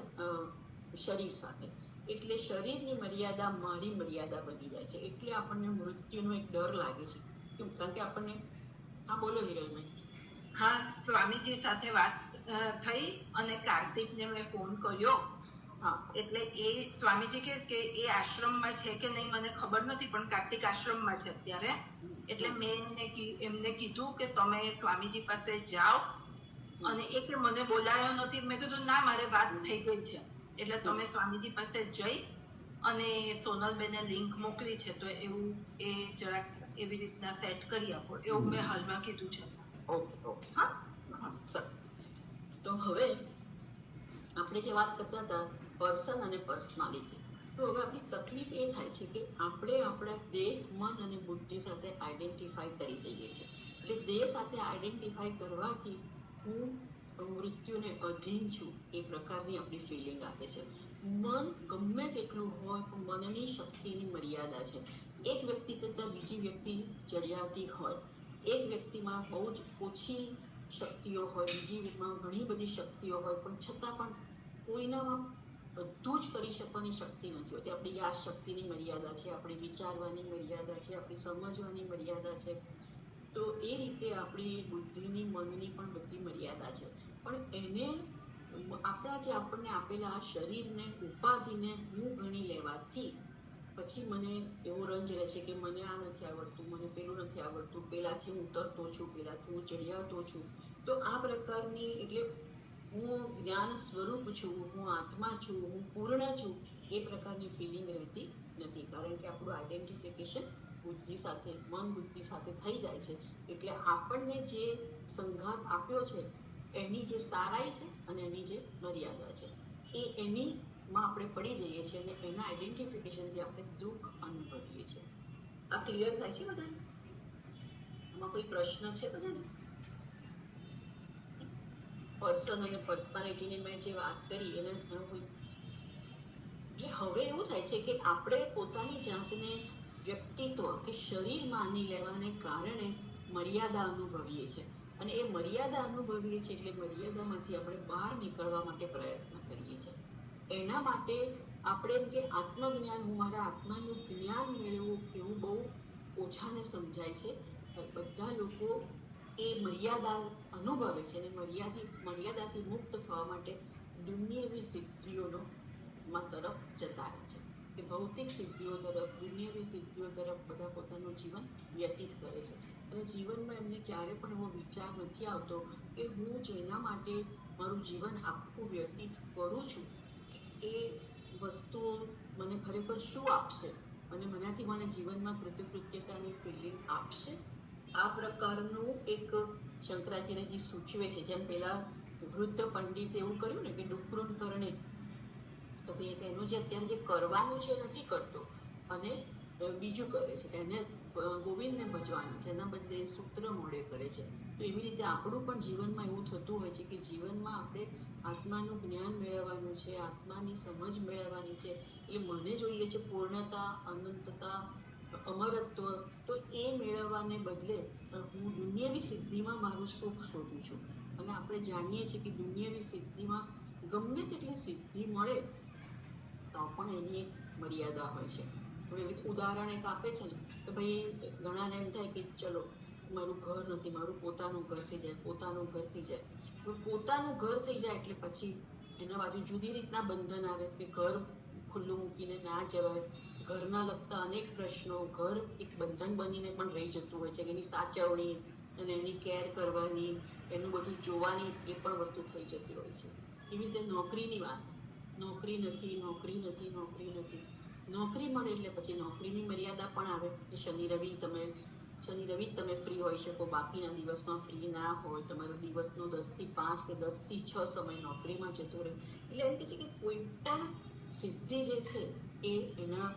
શરીર સાથે. એટલે શરીરની મર્યાદા મારી મર્યાદા બની જાય છે. એટલે આપણને મૃત્યુનો એક ડર લાગે છે. કેમ? કારણ કે આપણને, હા બોલો હિરલભાઈ. હા, સ્વામીજી સાથે વાત થઈ અને કાર્તિકને મેં ફોન કર્યો. હા, એટલે એ સ્વામીજી કે એ આશ્રમમાં છે કે નહીં મને ખબર નથી, પણ કાર્તિક આશ્રમમાં છે અત્યારે. એટલે મેં એમને કીધું કે તમે સ્વામીજી પાસે જાઓ, અને એ કે મને બોલાયો નથી. મેં કીધું ના, મારે વાત થઈ ગઈ છે, એટલે તમે સ્વામીજી પાસે જઈ અને સોનલબેને લિંક મોકલી છે, તો એવું એ જરાક એવી રીતના સેટ કરી આપો, એવું મેં હાલમાં કીધું છે. Okay okay. તો હવે આપણે જે વાત કરતા હતા પર્સન અને પર્સનાલિટી, તો હવે આપણી તકલીફ એ થાય છે કે આપણે આપણા દેહ, મન અને બુદ્ધિ સાથે આઈડેન્ટિફાઈ કરી દઈએ છીએ. એટલે દેહ સાથે આઈડેન્ટિફાઈ કરવાથી હું મૃત્યુને અધીન છું એ પ્રકારની આપણી ફિલિંગ આપે છે. મન ગમે તેટલું હોય પણ મનની શક્તિની મર્યાદા છે. એક વ્યક્તિ કરતા બીજી વ્યક્તિ ચડિયાતી હોય, એક વ્યક્તિમાં બહુ જ ઓછી શક્તિઓ હોય, બીજી વ્યક્તિમાં ઘણી બધી શક્તિઓ હોય, પણ છતાં પણ કોઈનામાં બધું જ કરી શકવાની શક્તિ નથી હોતી. આપણી યાદ શક્તિની મર્યાદા છે, આપણી વિચારવાની મર્યાદા છે, આપણી સમજવાની મર્યાદા છે. તો એ રીતે આપણી બુદ્ધિની, મનની પણ બધી મર્યાદા છે. પણ એને આપણા જે આપણને આપેલા આ શરીરને, ઉપાધિને હું ગણી લેવાથી પછી મને એવો રંજ રહે છે કે મને આ નથી આવડતું, મને પેલું નથી આવડતું, પેલાથી હું ઉતરતો છું, પેલાથી હું ચડિયાતો છું. તો આ પ્રકારની, એટલે હું જ્ઞાન સ્વરૂપ છું, હું આત્મા છું, હું પૂર્ણ છું, એ પ્રકારની ફિલિંગ રહેતી નથી. કારણ કે આપણું આઈડેન્ટિફિકેશન બુદ્ધિ સાથે, મન બુદ્ધિ સાથે થઈ જાય છે. એટલે આપણને જે સંઘાત આપ્યો છે એની જે સારાઈ છે અને એની જે મર્યાદા છે, એની માં આપણે પડી જઈએ છીએ અને એના આઈડેન્ટિફિકેશનથી આપણે દુઃખ અનુભવીએ છીએ. આ ક્લિયર થાય છે બધાને? એમાં કોઈ પ્રશ્ન છે બધાને? પર્સન અને પર્સનાલિટીની મેં જે વાત કરી એને કોઈ, એટલે હવે એવું થાય છે કે આપણે પોતાની જાતને વ્યક્તિત્વ કે શરીર માની લેવાને કારણે મર્યાદા અનુભવીએ છીએ. અને એ મર્યાદા અનુભવીએ છીએ એટલે મર્યાદામાંથી આપણે બહાર નીકળવા માટે પ્રયત્ન કરીએ છીએ. એના માટે આપણે એમ કે આત્મજ્ઞાન, હું મારા આત્માનું જ્ઞાન મેળવું, એવું બહુ ઓછાને સમજાય છે. બધા લોકો એ મર્યાદા અનુભવે છે અને મર્યાદાથી મુક્ત થવા માટે દુનિયાવી સિદ્ધિઓનો તરફ જતા રહે છે. કે ભૌતિક સિદ્ધિઓ તરફ, દુનિયાવી સિદ્ધિઓ તરફ બધા પોતાનું જીવન વ્યતીત કરે છે. અને જીવનમાં એમને ક્યારે પણ એવો વિચાર નથી આવતો કે હું જેના માટે મારું જીવન આખું વ્યતીત કરું છું એ વસ્તુઓ મને ખરેખર શું આપશે અને મને જીવનમાં કૃતજ્ઞતાની ફિલિંગ આપશે. આ પ્રકારનું એક શંકરાચાર્યજી સૂચવે છે. જેમ પેલા વૃદ્ધ પંડિત એવું કર્યું ને કે ડુકરું કરણે, તો એનું જે અત્યારે જે કરવાનું છે નથી કરતો અને બીજું કરે છે કે એને ગોવિંદને ભજવાનું છે, એના બદલે સૂત્ર મોડે કરે છે. તો એવી રીતે આપણું પણ જીવનમાં એવું થતું હોય છે કે જીવનમાં આપણે આત્માનું જ્ઞાન મેળવવાનું છે, આત્માની સમજ મેળવવાની છે. એટલે મને જોઈએ છે પૂર્ણતા, અનંતતા, અમરત્વ. તો એ મેળવવાને બદલે હું દુનિયાવી સિદ્ધિમાં મારું સુખ શોધું છું. અને આપણે જાણીએ છીએ કે દુનિયાવી સિદ્ધિમાં ગમે તેટલી સિદ્ધિ મળે તો પણ એની એક મર્યાદા હોય છે. ઉદાહરણ એક આપે છે ને કે ભાઈ ઘણાને એમ થાય કે ચલો મારું ઘર નથી, મારું પોતાનું ઘર થઈ જાય, પોતાનું ઘર થઈ જાય. પોતાનું ઘર થઈ જાય એટલે પછી એના બાજુ જુદી રીતના બંધન આવે કે ઘર ખુલ્લું મૂકીને ના જવાય. ઘરના લગતા અનેક પ્રશ્નો, ઘર એક બંધન બનીને પણ રહી જતું હોય છે કે એની સાચવણી અને એની કેર કરવાની, એનું બધું જોવાની એ પણ વસ્તુ થઈ જતી હોય છે. એવી રીતે નોકરીની વાત, નોકરી નથી, નોકરી નથી, નોકરી નથી. નોકરી મળે એટલે પછી નોકરીની મર્યાદા પણ આવે કે શનિ રવિ તમે ફ્રી હોઈ શકો, બાકીના દિવસમાં ફ્રી ના હોય. તમારો દિવસનો 10 થી 5 કે 10 થી 6 સમય નોકરીમાં જતો રહે. એટલે એમ કે છે કે કોઈ પણ સિદ્ધિ જે છે એ એના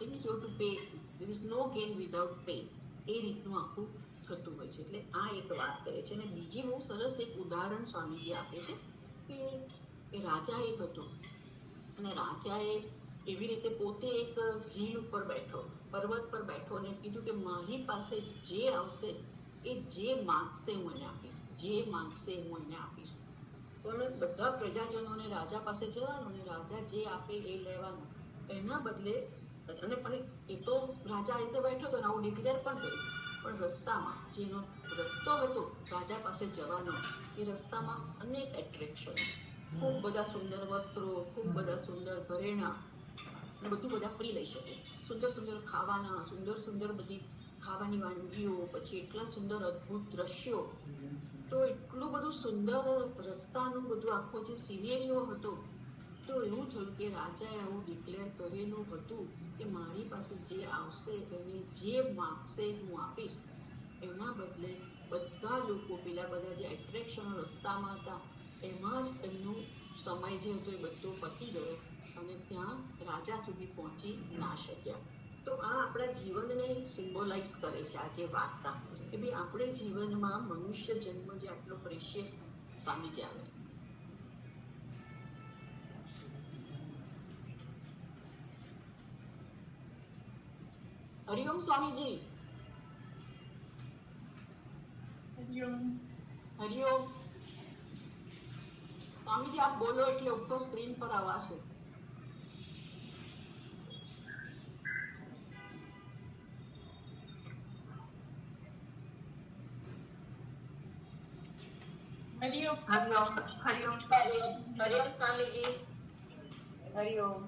it is to pay, there is no gain without pay, એ રીતનું આખું થતું હોય છે. એટલે આ એક વાત કરે છે. અને બીજી બહુ સરસ એક ઉદાહરણ સ્વામીજી આપે છે કે રાજા એક હતો અને રાજાએ એવી રીતે પોતે એક હિલ ઉપર બેઠો, પર્વત પર બેઠો અને કીધું કે મારી પાસે જે આવશે એ જે માંગશે હું એને આપીશ, જે માંગશે હું એને આપીશ. પણ બધા પ્રજાજનોને રાજા પાસે જવાનું અને રાજા જે આપે એ લેવાનું. એના બદલે અને પણ એ તો રાજા આ રીતે બેઠો હતો ને આવું ડિક્લેર પણ કર્યું. પણ રસ્તામાં જેનો રસ્તો હતો રાજા પાસે જવાનો, એ રસ્તામાં અનેક એટ્રેક્શન, ખૂબ બધા સુંદર વસ્ત્રો, ખૂબ બધા સુંદર ઘરેણા, બધું બધા ફ્રી લઈ શકે. સુંદર સુંદર ખાવાના, સુંદર બધી ખાવાની વાનગીઓ, પછી એટલા સુંદર અદ્ભુત દ્રશ્યો. તો એટલું બધું સુંદર રસ્તાનું બધું આખો જે સિનેરીઓ હતો. તો એવું થયું કે રાજાએ આવું ડિક્લેર કરેલું હતું કે મારી પાસે જે આવશે એને જે માંગશે હું આપીશ. એના બદલે બધા લોકો પેલા બધા જે એટ્રેક્શનો રસ્તામાં હતા એમાં જ એમનું સમય જે હતો એ બધો પતી ગયો અને ત્યાં રાજા સુધી પહોંચી ના શક્યા. તો આ આપણા જીવનને સિમ્બોલાઇઝ કરે છે આ જે વાર્તા, કે ભાઈ આપણે જીવનમાં મનુષ્ય જન્મ જે આટલો પ્રેશિયસ. સ્વામીજી આવે. હરિઓમ સ્વામીજી. હરિઓમ. સ્વામીજી આપ બોલો એટલે ઉપર સ્ક્રીન પર આવશે. હરિઓમ. હરિઓમ. હરિઓમ. હરિઓમ સ્વામીજી. હરિઓમ.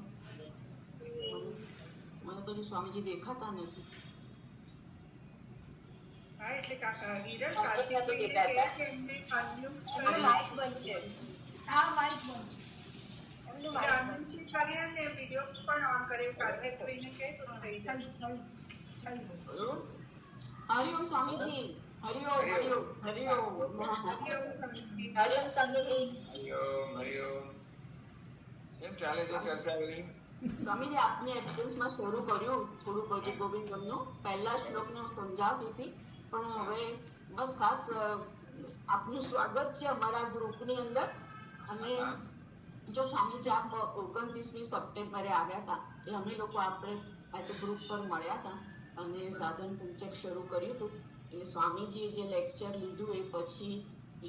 મને તો સ્વામીજી દેખાતા નથી. હા એટલે હિરલ નથી કાર્તિકેયને દેખાતા. કહે કે એમને unmute એમનો કરી. માઇક બંધ છે. હા, માઇક બંધ છે. એમનું માઇક બંધ unmute કરીએ ને વિડિયો પણ ઓન કરે કાર્તિકેયને કહે તો થઈ જશે. હરિઓમ સ્વામીજી. હરિઓમ હરિઓમ હરિઓમ. હરિઓમ સ્વામીજી. છે. હરિઓમ સ્વામીજી. હરિઓમ હરિઓમ. કેમ ચાલે છે ચર્ચા બધી? સ્વામીજી આપની એબ્સન્સમાં શરૂ કર્યું થોડું ભજન ગોવિંદમનું. પહેલા શ્લોકને હું સમજાવતી હતી પણ હવે બસ ખાસ આપનું સ્વાગત છે અમારા ગ્રુપની અંદર. અને જો સ્વામીજી આપ 29મી સપ્ટેમ્બરે આવ્યા હતા એટલે અમે લોકો આપણે આજે ગ્રુપ પર મળ્યા હતા અને સાધન પંચક શરૂ કર્યું હતું. એટલે સ્વામીજીએ જે લેક્ચર લીધું એ પછી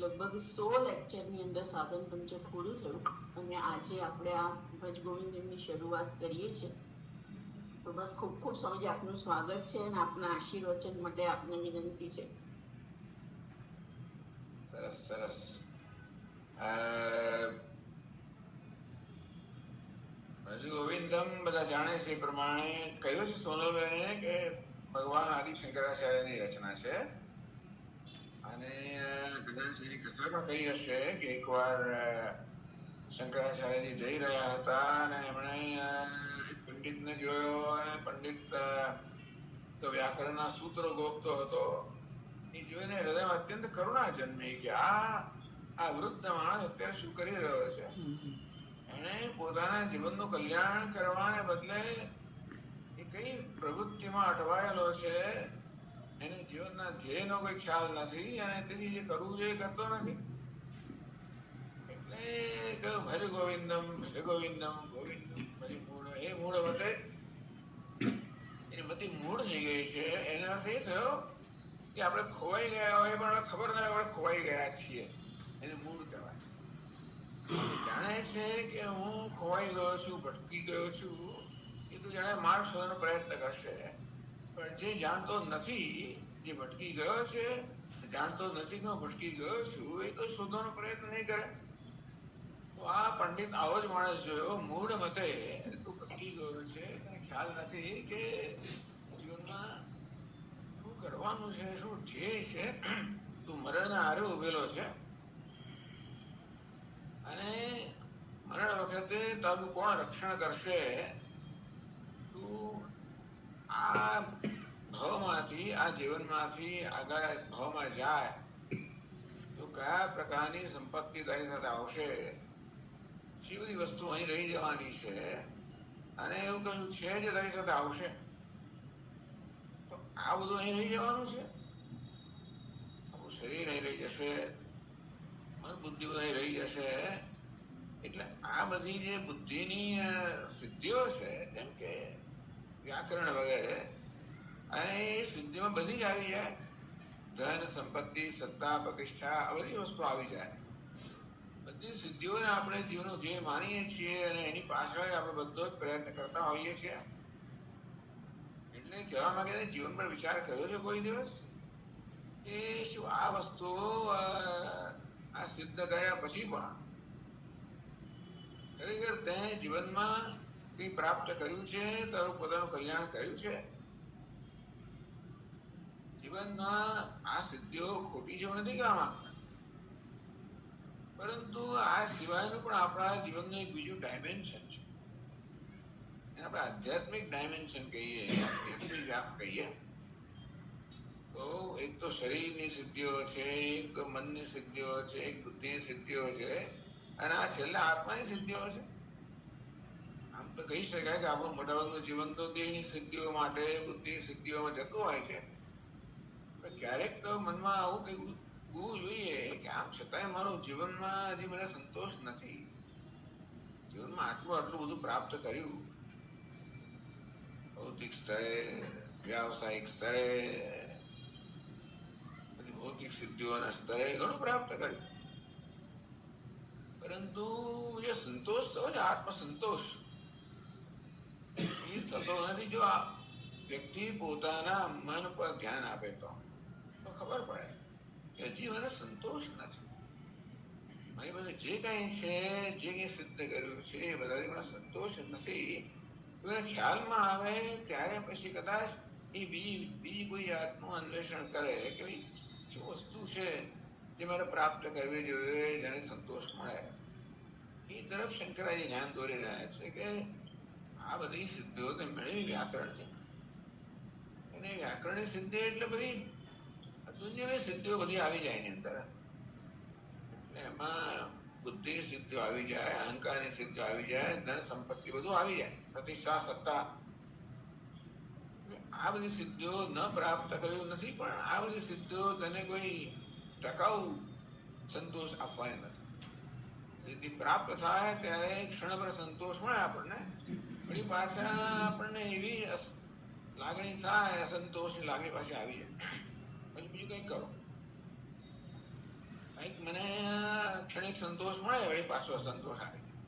લગભગ 100 લેક્ચરની અંદર સાધન પંચક પૂરું થયું અને આજે આપણે આ ભજ ગોવિંદની શરૂઆત કરીએ છીએ. તો બસ ખૂબ ખૂબ સ્વામીજી આપનું સ્વાગત છે અને આપના આશીર્વચન માટે આપને વિનંતી છે. સરસ સરસ. હજુ ગોવિંદમ બધા જાણે છે એ પ્રમાણે કહ્યું છે સોનલબેને કે ભગવાન આદિ શંકરાચાર્યની રચના છે અને કદાચ એની કથામાં કહી હશે કે એકવાર શંકરાચાર્યજી જઈ રહ્યા હતા અને એમણે પંડિતને જોયો અને પંડિત તો વ્યાકરણના સૂત્રો ગોખતો હતો. એ જોઈને હૃદયમાં અત્યંત કરુણા જન્મી કે આ વૃદ્ધ માણસ અત્યારે શું કરી રહ્યો છે. એને પોતાના જીવનનું કલ્યાણ કરવાને બદલે એ કઈ પ્રવૃત્તિમાં અટવાયેલો છે. એને જીવનના ધ્યેયનો કોઈ ખ્યાલ નથી અને તેથી જે કરવું જોઈએ કરતો નથી. એટલે કહ્યું ભજ ગોવિંદમ ભજ ગોવિંદમ ગોવિંદમ ભજ મૂળ. એ મૂળ મતે એની બધી મૂળ થઈ ગઈ છે. એનો અર્થ એ થયો કે આપણે ખોવાઈ ગયા હોય પણ ખબર ના આપણે ખોવાઈ ગયા છીએ. એને મૂળ કહેવાય. જાણે છે કે હું ખોવાઈ ગયો છું, ભટકી ગયો છું, એ તો જાણે માર્ગ શોધવાનો પ્રયત્ન કરશે. પણ જે જાણતો નથી, જે ભટકી ગયો છે, જાણતો નથી કે હું ભટકી ગયો છું, એ તો શોધવાનો પ્રયત્ન નહીં કરે. તો આ પંડિત આવો જ માણસ જોયો મૂળ મતે તું ભટકી ગયો છે, તને ખ્યાલ નથી કે જીવનમાં શું કરવાનું છે, શું ધ્યેય છે. તું મરણના આરે ઉભેલો છે અને મરણ વખતે તારું કોણ રક્ષણ કરશે. તું આ ભાવમાંથી આ જીવનમાંથી આગળ ભાવમાં જાય તો કયા પ્રકારની સંપત્તિ તારી સાથે આવશે. શી બધી વસ્તુ અહીં રહી જવાની છે અને એવું કયું છે જે તારી સાથે આવશે. તો આ બધું અહીં રહી જવાનું છે. આપણું શરીર અહીં રહી જશે, મન બુદ્ધિ અહીં રહી જશે. એટલે આ બધી જે બુદ્ધિની સિદ્ધિઓ છે જેમ કે વ્યાકરણ વગેરે અને એ સિદ્ધિમાં બધી જ આવી જાય. ધન, સંપત્તિ, સત્તા, પ્રતિષ્ઠા આ બધી વસ્તુ આવી જાય. બધી સિદ્ધિઓને આપણે જીવનનો ધ્યેય માનીએ છીએ અને એની પાછળ આપણે બધો જ પ્રયત્ન કરતા હોઈએ છીએ. એટલે કહેવા માંગે જીવન પર વિચાર કર્યો છે કોઈ દિવસ કે શું આ વસ્તુઓ આ સિદ્ધ કર્યા પછી પણ ખરેખર તે જીવનમાં કંઈ પ્રાપ્ત કર્યું છે, તારું પોતાનું કલ્યાણ કર્યું છે. જીવનમાં આ સિદ્ધિઓ ખોટી છે નથી કહેવા માંગતા, પરંતુ આ સિવાયનું પણ આપણા જીવનનું એક બીજું ડાયમેન્શન છે. એને આપણે આધ્યાત્મિક ડાયમેન્શન કહીએ, આધ્યાત્મિક વ્યાપ કહીએ. તો એક તો શરીરની સિદ્ધિઓ છે, એક તો મનની સિદ્ધિઓ છે, એક બુદ્ધિની સિદ્ધિઓ છે અને આ છેલ્લા આત્માની સિદ્ધિઓ છે. આમ તો કહી શકાય કે આપણું મોટાભાગનું જીવન તો દેહની સિદ્ધિઓ માટે, બુદ્ધિની સિદ્ધિઓમાં જતું હોય છે. પણ ક્યારેક તો મનમાં આવું કંઈક હોવું જોઈએ કે આમ છતાંય મારું જીવનમાં હજી મને સંતોષ નથી. જીવનમાં આટલું બધું પ્રાપ્ત કર્યું, ભૌતિક સ્તરે, વ્યાવસાયિક સ્તરે, બધી ભૌતિક સિદ્ધિઓના સ્તરે ઘણું પ્રાપ્ત કર્યું. પરંતુ જે સંતોષ થયો છે આત્મસંતોષ એ થતો નથી. જો આ વ્યક્તિ પોતાના મન પર ધ્યાન આપે તો ખબર પડે કે હજી મને સંતોષ નથી. મારી પાસે જે કઈ છે, જે કઈ સિદ્ધ કર્યું છે એ બધાથી મને સંતોષ નથી. એને ખ્યાલમાં આવે ત્યારે પછી કદાચ એ બીજી કોઈ જાતનું અન્વેષણ કરે કે ભાઈ શું વસ્તુ છે જે મારે પ્રાપ્ત કરવી જોઈએ, જેને સંતોષ મળે. એ તરફ શંકરાજી ધ્યાન દોરી રહ્યા છે કે આ બધી સિદ્ધિઓ તો મેળવી વ્યાકરણની. અને વ્યાકરણની સિદ્ધિ એટલે બધી દુનિયાની સિદ્ધિઓ બધી આવી જાય એની અંદર. એટલે એમાં બુદ્ધિની સિદ્ધિઓ આવી જાય, અહંકારની સિદ્ધિઓ આવી જાય, ધન સંપત્તિ બધું આવી જાય, પ્રતિષ્ઠા, સત્તા. આ બધી સિદ્ધિઓ ન પ્રાપ્ત કર્યું નથી, પણ આ બધી સિદ્ધિઓ તેને કોઈ ટકાઉ સંતોષ આપવાની નથી. સિદ્ધિ પ્રાપ્ત થાય ત્યારે ક્ષણભર સંતોષ મળે આપણને, વળી પાછા આપણને એવી લાગણી થાય, અસંતોષની લાગણી પાછી આવી જાય. પછી બીજું કંઈક કરો, કંઈક મને ક્ષણિક સંતોષ મળે, વળી પાછો અસંતોષ આવી જાય.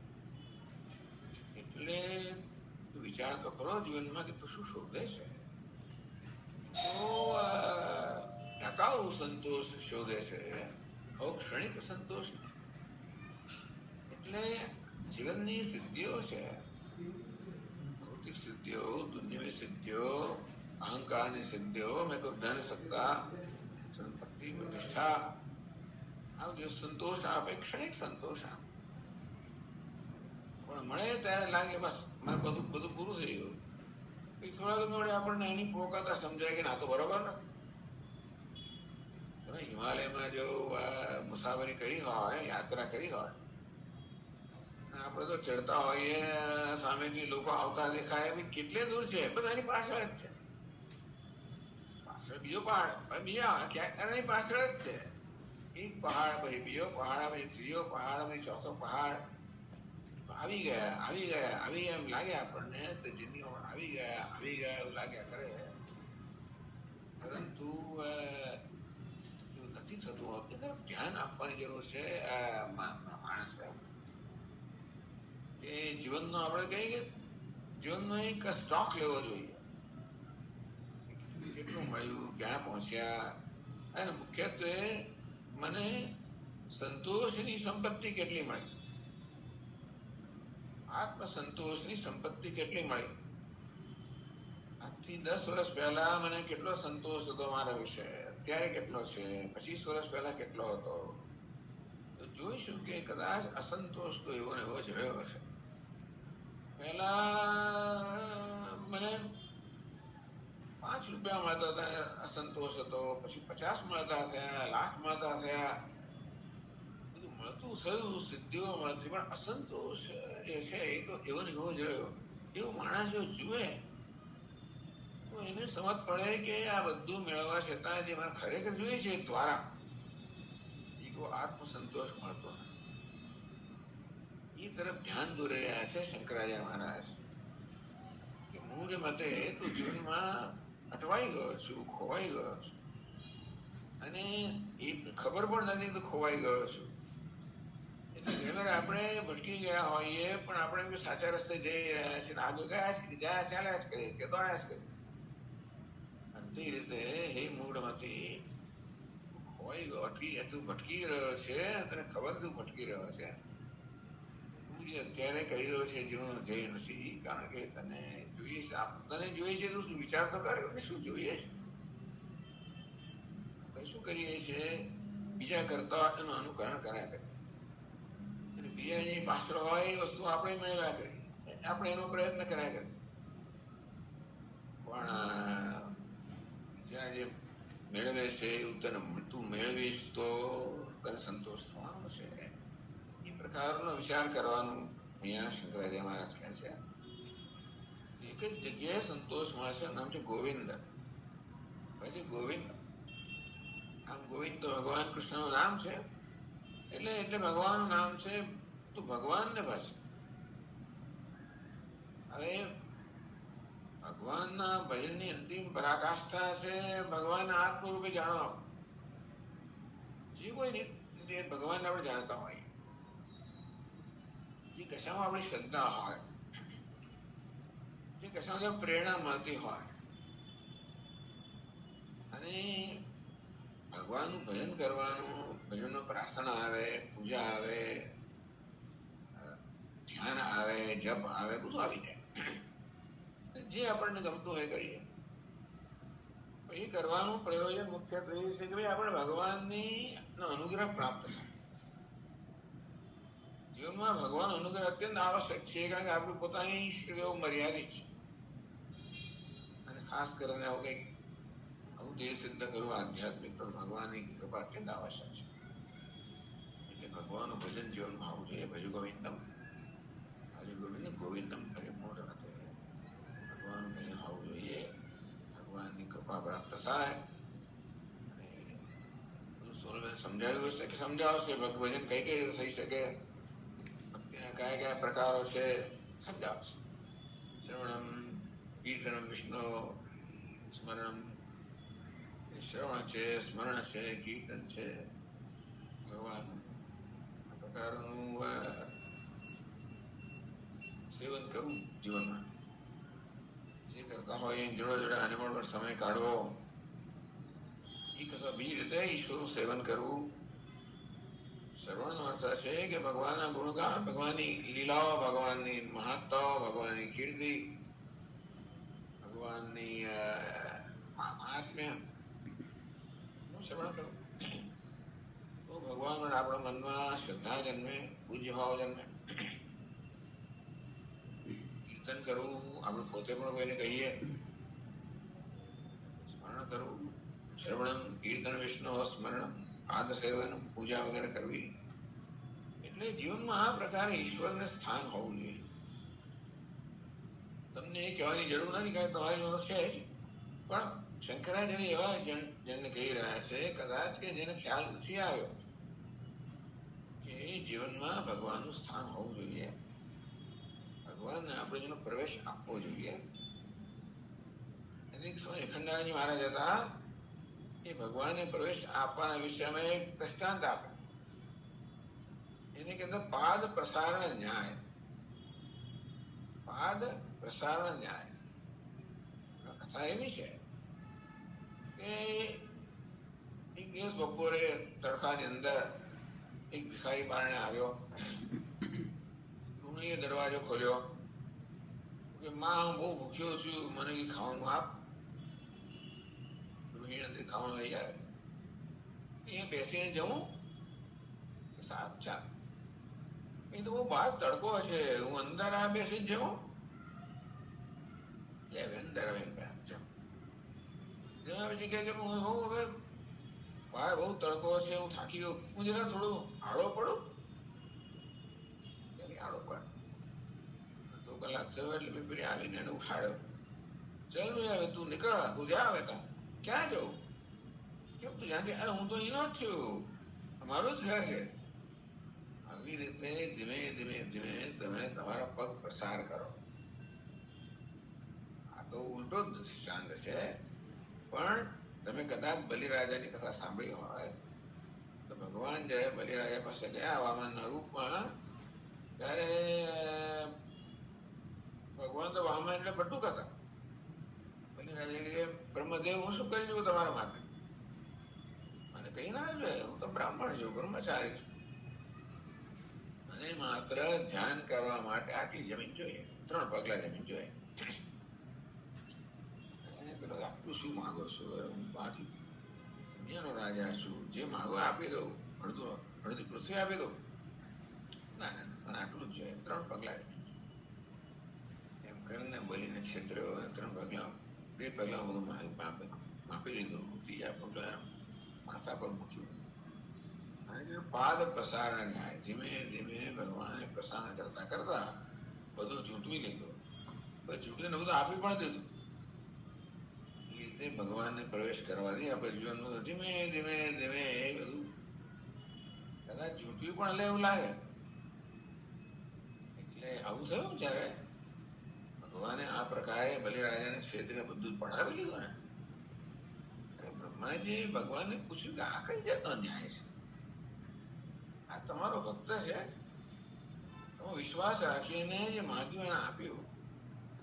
એટલે તું વિચાર તો ખરો જીવનમાં કે તું શું શોધે છે. તો ટકાઉ સંતોષ શોધે છે, ક્ષણિક સંતોષ નહીં. એટલે જીવનની સિદ્ધિઓ છે, ભૌતિક સિદ્ધિઓ, દુનિયાવી સિદ્ધિઓ, અહંકારની સિદ્ધિઓ, મેં કહ્યું ધન, સત્તા, સંપત્તિ, પ્રતિષ્ઠા, આ જે સંતોષ આપે, ક્ષણિક સંતોષ આપે. પણ મળે ત્યારે લાગે બસ મને બધું પૂરું થઈ ગયું. થોડા વડે આપણને એની પોકાતા સમજાય કે ના તો બરોબર નથી. તમે હિમાલયમાં જો મુસાફરી કરી હોય, યાત્રા કરી હોય, આપણે તો ચડતા હોઈએ, સામેથી લોકો આવતા દેખાય, કેટલે દૂર છે, બસ એની પાછળ જ છે. પાછળ બીજો પહાડ, બીજા એની પાછળ જ છે. એક પહાડ પછી બીજો પહાડ, પછી ત્રીજો પહાડ, પછી ચોથો પહાડ. આવી ગયા એમ લાગે આપણને, આવી ગયા એવું લાગ્યા કરે. પરંતુ એવું નથી થતું. એ તરફ ધ્યાન આપવાની જરૂર છે માણસ. કે જીવનનો આપણે કહીએ કે જીવનનો એક સ્ટોક લેવો જોઈએ. કેટલું મળ્યું, ક્યાં પહોંચ્યા, અને મુખ્યત્વે મને સંતોષની સંપત્તિ કેટલી મળી, આત્મસંતોષની સંપત્તિ કેટલી મળી. આજથી 10 વર્ષ પહેલા મને કેટલો સંતોષ હતો મારા વિશે, અત્યારે કેટલો છે, 25 વર્ષ પહેલા કેટલો હતો. તો જોઈશું કે કદાચ અસંતોષ તો એવો ને એવો જ રહ્યો હશે. પહેલા મને 5 રૂપિયા મળતા હતા, અસંતોષ હતો. પછી 50 મળતા થયા, લાખ મળતા થયા, બધું મળતું થયું, સિદ્ધિઓ મળતી, પણ અસંતોષ જે છે એ તો એવો ને એવો જ રહ્યો. એવું માણસ જો જુએ તો એને સમજ પડે કે આ બધું મેળવવા છતાં જે મને ખરેખર જોઈએ છે દ્વારા ઈગો આત્મસંતોષ મળતો નથી. એ તરફ ધ્યાન દોરી રહ્યા છે શંકરાચાર્ય મહારાજ કે હું જે મતે તું જીવનમાં અટવાઈ ગયો છું, ખોવાઈ ગયો છું, અને એ ખબર પણ નથી તો ખોવાઈ ગયો છું. એટલે ઘણી આપણે ભટકી ગયા હોઈએ, પણ આપણે સાચા રસ્તે જઈ રહ્યા છીએ, આગળ ગયા જ ચાલ્યા જ કરીએ કે દોડ્યા જ કરીએ. તે રીતે હે મૂળમાંથી ખોવાઈ ગયો, તું ભટકી રહ્યો છે, તને ખબર તું ભટકી રહ્યો છે. તું જે અત્યારે કરી રહ્યો છે જીવન જઈ નથી, કારણ કે તને જોઈએ છે તું શું વિચાર તો કરે શું જોઈએ છે. આપણે શું કરીએ છીએ, બીજા કરતા એનું અનુકરણ કર્યા કરીએ. બીજા જે પાછળ હોય એ વસ્તુ આપણે મેળવ્યા કરીએ, આપણે એનો પ્રયત્ન કર્યા કરીએ. પણ બીજા જે મેળવે છે એવું તું મેળવીશ તો તને સંતોષ થવાનો છે. એ પ્રકારનો વિચાર કરવાનું અહીંયા શંકરાચાર્ય મહારાજ કહે છે. એક જ જગ્યાએ સંતોષ મળે છે, નામ છે ગોવિંદ. પછી ગોવિંદ, આમ ગોવિંદ તો ભગવાન કૃષ્ણનું નામ છે, એટલે ભગવાનનું નામ છે. તો ભગવાનને બસ હવે ભગવાનના ભજનની અંતિમ પરાકાષ્ઠા છે ભગવાનના આત્મરૂપે જાણવા. જે કોઈ ભગવાનને આપણે જાણતા હોય, જે કશામાં આપણી શ્રદ્ધા હોય, જે કશામાં પ્રેરણા મળતી હોય અને ભગવાનનું ભજન કરવાનું, ભજનમાં પ્રાર્થના આવે, પૂજા આવે, ધ્યાન આવે, જપ આવે, બધું આવી જાય. જે આપણને ગમતું હોય કરીએ. એ કરવાનું પ્રયોજન મુખ્યત્વે એ છે કે ભાઈ આપણે ભગવાનની અનુગ્રહ પ્રાપ્ત થાય. જીવનમાં ભગવાન અનુગ્રહ અત્યંત આવશ્યક છે, કારણ કે આપણી પોતાની સ્થિતિઓ મર્યાદિત છે અને ખાસ કરીને આવું કંઈક આવું દેહ સિદ્ધ કરવું આધ્યાત્મિક તો ભગવાનની કૃપા અત્યંત આવશ્યક છે. એટલે ભગવાનનું ભજન જીવનમાં આવવું જોઈએ. ભજ ગોવિંદમ ભજ ગોવિંદ ગોવિંદમ પરિમૂઢ હતે. ભગવાનનું ભજન આવવું જોઈએ. ભગવાનની કૃપા પ્રાપ્ત થાય. અને બધું સોલબેન સમજાવ્યું હશે કે સમજાવશે ભજન કઈ કઈ રીતે થઈ શકે, ભક્તિના કયા કયા પ્રકારો છે સમજાવશે. શ્રવણમ કીર્તનમ વિષ્ણુ સ્મરણમ, શ્રવણ છે, સ્મરણ છે, કીર્તન છે, ભગવાન પ્રકારનું સેવન કરવું જીવનમાં. જે કરતા હોય એ જોડે જોડે આનંદ પર સમય કાઢવો, એ કશા બીજી રીતે ઈશ્વરનું સેવન કરવું. શ્રવણનો અર્થ છે કે ભગવાનના ગુણગાન, ભગવાનની લીલાઓ, ભગવાનની મહત્તાઓ, ભગવાનની કીર્તિ, ભગવાનની મહાત્મ્ય નું શ્રવણ કરવું. તો ભગવાન આપણા મનમાં શ્રદ્ધા જન્મે, પૂજ્ય ભાવ જન્મે. કીર્તન કરવું, આપણે પોતે પણ કોઈને કહીએ, સ્મરણ કરવું, શ્રવણમ કીર્તન વિષ્ણુ સ્મરણ, પાદ સેવન, પૂજા વગેરે કરવી. એટલે જીવનમાં આ પ્રકારે ઈશ્વરને સ્થાન હોવું જોઈએ. તમને એ કહેવાની જરૂર નથી કે તમારી જોડે છે જ, પણ શંકરાચાર્ય એવા જેને કહી રહ્યા છે, કદાચ કે જેને ખ્યાલ નથી આવ્યો કે જીવનમાં ભગવાનનું સ્થાન હોવું જોઈએ. ભગવાનને આપણે જેનો પ્રવેશ આપવો જોઈએ. ખંડાજી મહારાજ હતા, એ ભગવાનને પ્રવેશ આપવાના વિષયમાં એક દ્રષ્ટાંત આપે. એને કહેતા પાદ પ્રસારણ ન્યાય. પાદ પ્રસારણ ન્યાય. કથા એવી છે કે એક દિવસ બપોરે તડકાની અંદર એક ભિખારી બારણે આવ્યો. ગૃહિણીએ દરવાજો ખોલ્યો કે માં હું બહુ ભૂખ્યો છું, મને કઈ ખાવાનું આપ. ગૃહિણી અંદર ખાવાનું લઈ આવે. અહીંયા બેસીને જમું? સારું ચાલ. એ તો બહુ બહાર તડકો છે, હું અંદર આ બેસી જમું? અંદર જમ્યા પછી કહે કે હું હવે બહાર બહુ તડકો છે, હું થાકી ગયો, હું જરા થોડું આડો પડું. આડો પડ. અડધો કલાક થયો એટલે મેં પેલી આવીને એને ઉઠાડ્યો. ચાલ ભાઈ હવે તું નીકળ, તું જા હવે તા. ક્યાં જવું? કેમ તું જ્યાંથી? અરે હું તો અહીંનો જ છું, અમારું જ ઘર છે. આવી રીતે ધીમે ધીમે ધીમે તમે તમારા પગ પ્રસાર કરો. આ તો ઉલટો દૃષ્ટાંત છે, પણ તમે કદાચ બલિરાજાની કથા સાંભળી હોય તો ભગવાન જયારે બલિરાજા પાસે ગયા વામનના રૂપમાં, ત્યારે ભગવાન તો વામન એટલે બટુક હતા. બલિરાજા કે બ્રહ્મદેવ હું શું કરી દઉં તમારા માટે? મને કઈ ના જોઈએ, હું તો બ્રાહ્મણ છું, બ્રહ્મચારી છું. અને માત્ર ધ્યાન કરવા માટે આટલી જમીન જોઈએ, 3 પગલા જમીન જોઈએ. પેલો આટલું શું માંગો છો? બાકી દુનિયાનો રાજા છું, જે માંગો આપી દઉં, અડધી પૃથ્વી આપી દઉં. ના ના ના, પણ આટલું જ જોઈએ, 3 પગલા જમીન. એમ કરીને બલીને છેતર્યો. 3 પગલા, 2 પગલા બધું માપી લીધું, 3જા પગલા માથા પર મૂક્યું. પાદ પ્રસારણ ન્યાય. ધીમે ધીમે ભગવાને પ્રસારણ કરતા કરતા બધું જૂટવી લીધું. જૂટીને બધું આપી પણ દીધું. એ રીતે ભગવાનને પ્રવેશ કરવાથી આપણે જીવનમાં ધીમે ધીમે ધીમે એ બધું કદાચ જૂટવી પણ લે એવું લાગે. એટલે આવું થયું જયારે ભગવાને આ પ્રકારે બલિરાજાને છેતરીને બધું પડાવી લીધું ને, બ્રહ્માજી ભગવાનને પૂછ્યું કે આ કઈ જાતનો ન્યાય છે? આ તમારો ભક્ત છે, એમાં વિશ્વાસ રાખીને જે માંગ્યું એને આપ્યું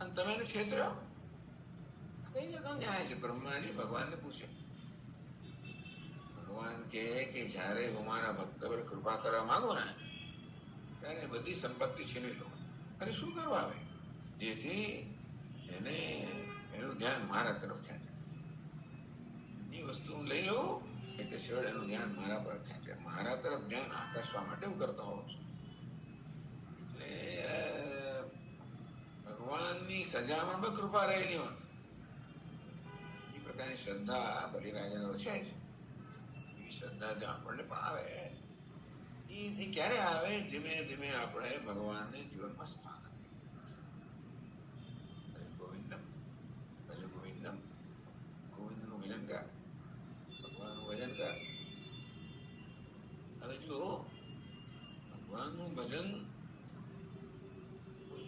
અને તમે એને છેતર્યો, કઈ જતો ન્યાય છે? બ્રહ્માજી ભગવાનને પૂછે. ભગવાન કહે કે જ્યારે હું મારા ભક્ત પર કૃપા કરવા માંગુ ને ત્યારે બધી સંપત્તિ છીનવી લો. અરે શું કરવા આવે? જેથી એને એનું ધ્યાન મારા તરફ ખેંચે. એની વસ્તુ હું લઈ લઉં એટલે શેવડ એનું ધ્યાન મારા પર ખેંચે. મારા તરફ ધ્યાન આકર્ષવા માટે હું કરતો હોઉં છું. એટલે ભગવાનની સજામાં પણ કૃપા રહેલી હોય એ પ્રકારની શ્રદ્ધા બલિરાજાનો છે જ. એ શ્રદ્ધા જો આપણને પણ આવે એ ક્યારે આવે? ધીમે ધીમે આપણે ભગવાનને જીવનમાં સ્થાન આપીએ. ભજે ગોવિંદમ, ભજે ગોવિંદમ. ગોવિંદનું ભજન કર, ભગવાનનું ભજન કર. હવે જો ભગવાનનું ભજન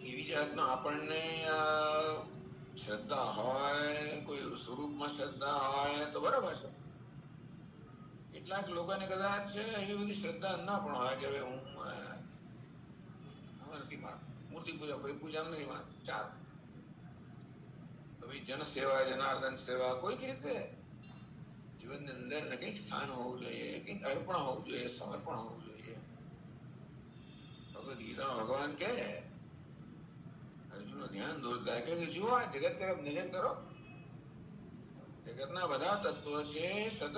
એવી જાતનો આપણને શ્રદ્ધા હોય, કોઈ સ્વરૂપમાં શ્રદ્ધા હોય તો બરાબર છે. કેટલાક લોકોને કદાચ એવી બધી શ્રદ્ધા ના પણ હોય કે હવે હું નથી માનતો, મૂર્તિ પૂજા કોઈ પૂજા નથી માનતો, ચાલ જન સેવા, જનાર્દન સેવા કોઈક રીતે જીવનની અંદર કંઈક સ્થાન હોવું જોઈએ, કંઈક અર્પણ હોવું જોઈએ, સમર્પણ હોવું જોઈએ. ભગવદ ગીતામાં ભગવાન કહે અર્જુનનું ધ્યાન દોરતા કે જુઓ આ જગત તરફ નજર કરો. જગતના બધા તત્વો છે સતત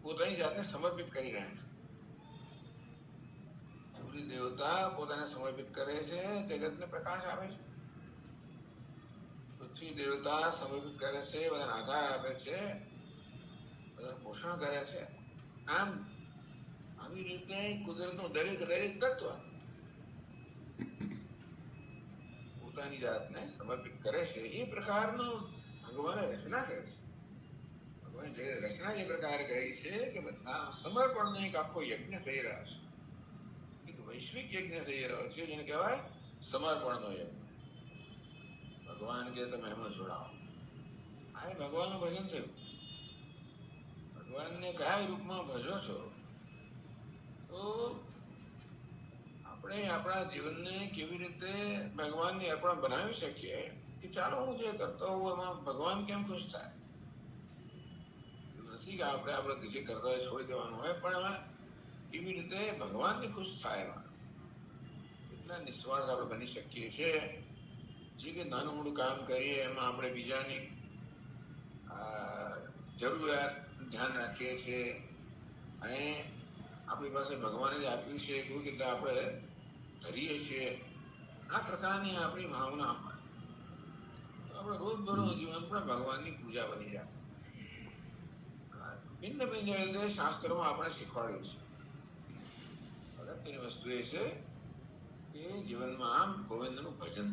પોતાની જાતને સમર્પિત કરી રહ્યા છે. સૂર્ય દેવતા પોતાને સમર્પિત કરે છે, જગતને પ્રકાશ આપે છે. પૃથ્વી દેવતા સમર્પિત કરે છે, બધાને આધાર આપે છે, બધાનું પોષણ કરે છે. આમ આવી રીતે કુદરતનું દરેક તત્વ પોતાની જાતને સમર્પિત કરે છે. એ પ્રકારનું ભગવાને રચના કરે છે. ભગવાન જે રચના જે પ્રકાર કરી છે કે બધા સમર્પણનો એક આખો યજ્ઞ થઈ રહ્યો છે. એક વૈશ્વિક યજ્ઞ થઈ રહ્યો છે જેને કહેવાય સમર્પણનો યજ્ઞ. ભગવાન કે તમે એમાં જોડાઓ. આ ભગવાનનું ભજન થયું. ભગવાનને કયા રૂપમાં ભજો છો તો આપણે આપણા જીવનને કેવી રીતે ભગવાનને અર્પણ બનાવી શકીએ કે ચાલો હું જે કરતો હોઉં એમાં ભગવાન કેમ ખુશ થાય. એવું નથી કે આપણે જે કરતા હોય છોડી દેવાનું હોય, પણ એમાં કેવી રીતે ભગવાનને ખુશ થાય એમાં કેટલા નિસ્વાર્થ આપણે બની શકીએ છીએ. જે કે નાનું મોટું કામ કરીએ એમાં આપણે બીજાની જરૂરિયાત ધ્યાન રાખીએ છીએ અને આપણી પાસે ભગવાને જે આપ્યું છે કોઈ રીતે આપણે ધરીએ છીએ. આ પ્રકારની આપણી ભાવના હોય તો આપણે રોજબરોજ જીવન પણ ભગવાનની પૂજા બની જાય. ભિન્ન ભિન્ન રીતે શાસ્ત્રોમાં આપણે શીખવાડ્યું છે. અગત્યની વસ્તુ એ છે કે જીવનમાં આમ ગોવિંદનું ભજન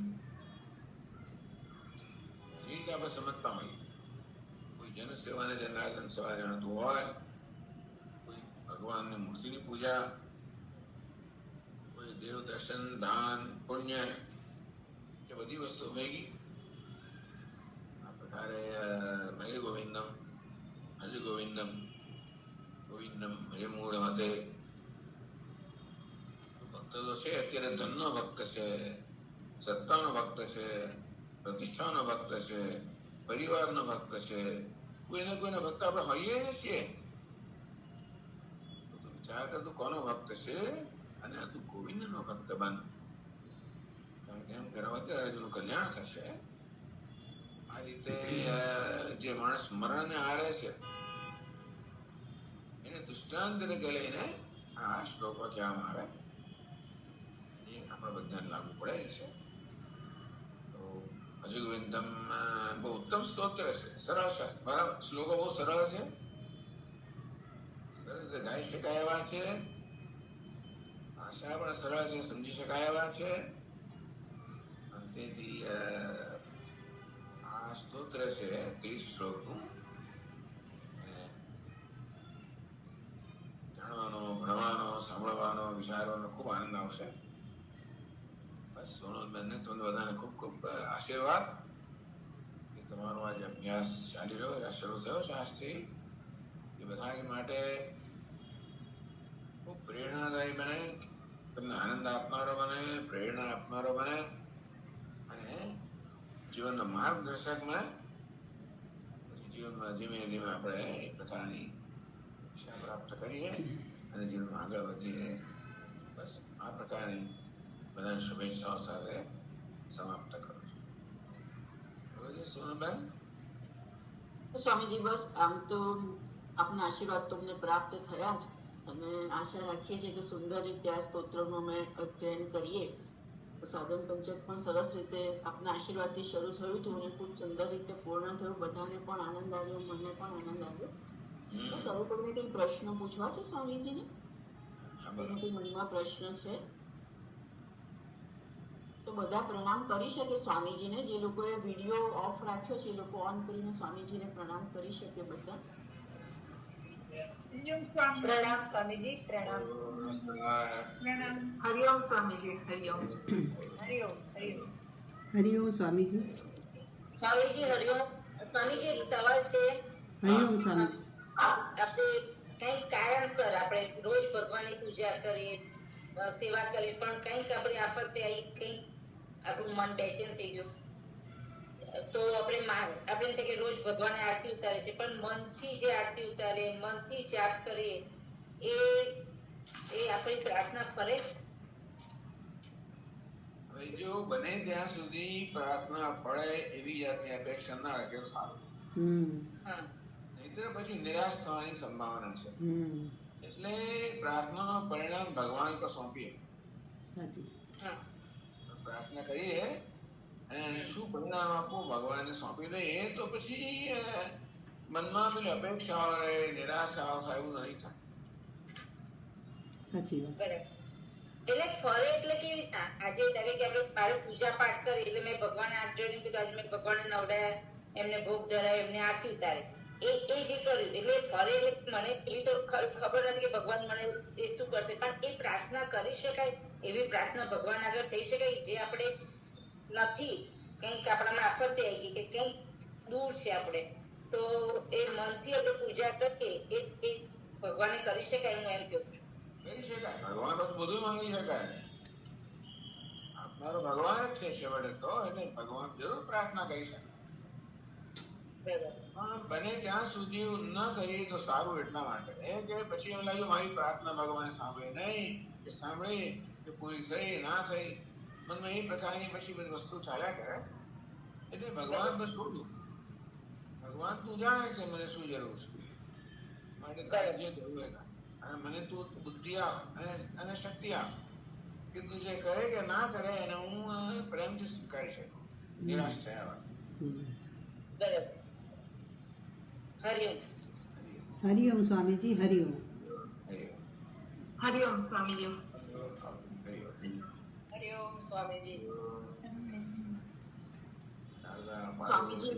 જે રીતે આપણે સમજતા હોઈએ. કોઈ જન સેવાને જનાર્દન સેવા જાણતું હોય, કોઈ ભગવાનની મૂર્તિની પૂજા, કોઈ દેવ દર્શન, દાન, પુણ્ય કે બધી વસ્તુ ભેગી આ પ્રકારે ભજે ગોવિંદમ, ભજે ગોવિંદમ, ગોવિંદમ ભજે મૂળ મતે. ભક્ત તો છે અત્યારે ધનનો ભક્ત છે, સત્તાનો ભક્ત છે, પ્રતિષ્ઠાનો ભક્ત છે, પરિવારનો ભક્ત છે. કોઈને ભક્ત આપણે હોઈએ જ છીએ. વિચાર કર તું કોનો ભક્ત છે અને તું ગોવિંદનો ભક્ત બન. કારણ કે એમ કરવાથી અર્જુનનું કલ્યાણ થશે. આ રીતે જે માણસ મરણને આરે છે એને દૃષ્ટાંત તરીકે લઈને આ શ્લોકો કહેવામાં આવે જે આપણા બધાને લાગુ પડે છે. તો ભજે ગોવિંદમ બહુ ઉત્તમ સ્તોત્ર છે, સરળ છે. બરાબર, શ્લોકો બહુ સરળ છે, સરસ રીતે ગાઈ શકાય એવા છે, ભાષા પણ સરળ છે, સમજી શકાય એવા છે. તેથી આ સ્તોત્ર છે 30 શ્લોકનું. જાણવાનો, ભણવાનો, સાંભળવાનો, વિચારવાનો ખૂબ આનંદ આવશે. બસ સોનલબેનને તમને બધાને ખૂબ ખૂબ આશીર્વાદ કે તમારો આજે અભ્યાસ ચાલી રહ્યો, શરૂ થયો છે આજથી. એ બધા માટે ખૂબ પ્રેરણાદાયી બને, તમને આનંદ આપનારો બને, પ્રેરણા આપનારો બને અને જીવનનો માર્ગદર્શક બને. પછી જીવનમાં ધીમે ધીમે આપણે એક પ્રકારની દિશા પ્રાપ્ત કરીએ અને જીવનમાં આગળ વધીએ. બસ આ પ્રકારની બધાની શુભેચ્છાઓ સાથે સમાપ્ત કરું છું. બોલો જી સોનલબેન. સ્વામીજી, બસ આમ તો આપના આશીર્વાદ તમને પ્રાપ્ત થયા જ, અને આશા રાખીએ છીએ કે સુંદર રીતે આ સ્તોત્રનું અમે અધ્યયન કરીએ. સાધન પંચક પણ સરસ રીતે આપના આશીર્વાદથી શરૂ થયું હતું અને ખૂબ સુંદર રીતે પૂર્ણ થયું. બધાને પણ આનંદ આવ્યો, મને પણ આનંદ આવ્યો. શરૂ કરીને કઈ પ્રશ્ન પૂછવા છે સ્વામીજીને? કોઈ મનમાં પ્રશ્ન છે તો બધા પ્રણામ કરી શકે સ્વામીજીને. જે લોકોએ વિડીયો ઓફ રાખ્યો છે એ લોકો ઓન કરીને સ્વામીજીને પ્રણામ કરી શકે બધા. પ્રણામ સ્વામીજી, પ્રણામ. હરિઓમ સ્વામીજી, હરિઓમ. હરિઓમ, હરિઓમ. હરિઓમ સ્વામીજી. સ્વામીજી હરિઓમ. સ્વામીજી એક સવાલ છે. હરિઓમ સ્વામીજી. આપણે કઈ કારણસર આપણે રોજ ભગવાનની પૂજા કરીએ, સેવા કરીએ, પણ કંઈક આપણે આફતે આવી, કંઈક આપણું મન બેચેન થઈ ગયું, તો આપણે કે રોજ ભગવાનને આરતી ઉતારે છે, પણ મનથી જે આરતી ઉતારે, મનથી જાપ કરીએ, એ આપણી પ્રાર્થના ફરે. હવે જો બને ત્યાં સુધી પ્રાર્થના ફળે એવી જાતની અપેક્ષા ના રાખે તો સારું. નહીતર પછી નિરાશ થવાની સંભાવના છે. એટલે પ્રાર્થનાનું પરિણામ ભગવાન પર સોંપીએ. પ્રાર્થના કરીએ અને શું પરિણામ આપવું ભગવાનને સોંપી દઈએ તો પછી મનમાં પેલી અપેક્ષાઓ રહે, નિરાશાઓ થાય, એવું નહીં થાય. સાચી વાત. બરાબર. એટલે ફરે એટલે કેવી રીતના? આજે ધારે કે આપણે મારે પૂજા પાઠ કરી એટલે મેં ભગવાનને હાથ જોડીને કીધું, આજે મેં ભગવાનને નવડાયા, એમને ભોગ ધરાય, એમને આરતી ઉતારે, એ જે કર્યું એટલે ફરે. એટલે મને એવી તો ખબર નથી કે ભગવાન મને એ શું કરશે, પણ એ પ્રાર્થના કરી શકાય, એવી પ્રાર્થના ભગવાન આગળ થઈ શકાય જે આપણે નથી, કંઈક આપણામાં આફત આવી ગઈ કે કંઈક દૂર છે આપણે, તો એ મનથી આપણે પૂજા કરીએ એ ભગવાનને કરી શકાય. હું એમ કહું છું. કરી શકાય. ભગવાન તો બધું માંગી શકાય. આપનારો ભગવાન જ છે છેવટે તો, એટલે ભગવાન જરૂર પ્રાર્થના કરી શકાય. પણ બને ત્યાં સુધી ન કરીએ તો સારું. એટલા માટે કે પછી એમ લાગ્યું મારી પ્રાર્થના ભગવાને સાંભળી નહીં, કે સાંભળી કે પૂરી થઈ ના થઈ, મનમાં એ પ્રકારની પછી બધી વસ્તુ ચાલ્યા કરે. એટલે ભગવાન પર છોડું. ભગવાન તું જાણે છે મને શું જરૂર છે, માટે તારે જે કરવું એ કર, અને મને તું બુદ્ધિ આપ અને શક્તિ આપ કે તું જે કરે કે ના કરે એને હું પ્રેમથી સ્વીકારી શકું, નિરાશ થયા વગર. હરિઓમ. હરિઓમ સ્વામીજી. હરિઓમ. હરિઓમ સ્વામીજી. હરિઓમ સ્વામીજી. સ્વામીજી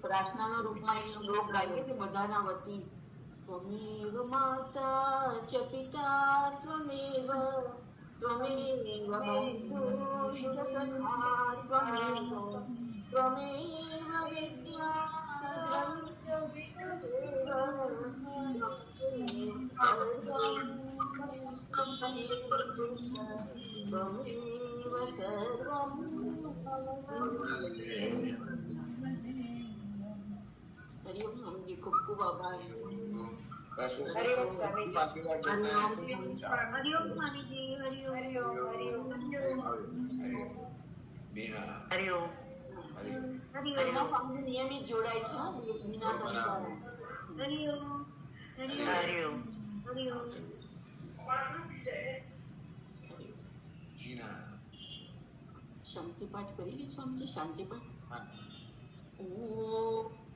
પ્રાર્થનાના રૂપમાં એક શ્લોક ગાઈએ કે બધાના વતી. ત્વમેવ માતા ચ પિતા ત્વમેવ બંધુશ્ચ સખા ત્વમેવ વિદ્યા હરિઓમ સ્વામીજી. ખૂબ ખૂબ આભાર. હરિઓમ સ્વામીજી. હરિઓમ સ્વામીજી. હરિઓમ. હરિઓમ. નિયમિત જોડાય છે. બીના કરતા. હરિઓમ. હરિઓમ. હરિઓમ. શાંતિ પાઠ કરી લે સ્વામીજી. શાંતિ પાઠ.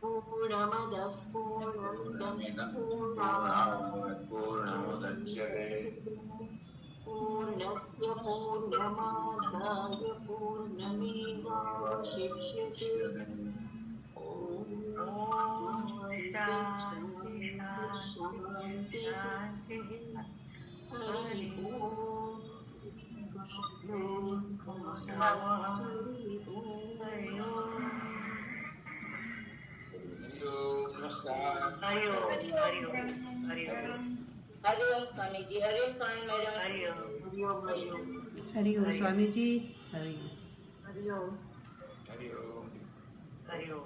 પૂર્ણમદ પૂર્ણમિદં પૂર્ણમુદચ્યતે પૂર્ણસ્ય પૂર્ણમાદાય પૂર્ણમેવાવશિષ્યતે. શાંતિ. હરિ નમસ્કાર. હરિઓમ. હરિઓમ. હરિઓમ. હરિઓમ સ્વામીજી. હરિઓમ સ્વામી મેડમ. હરિઓમ સ્વામીજી હરિઓમ. હરિઓમ. હરિઓમ.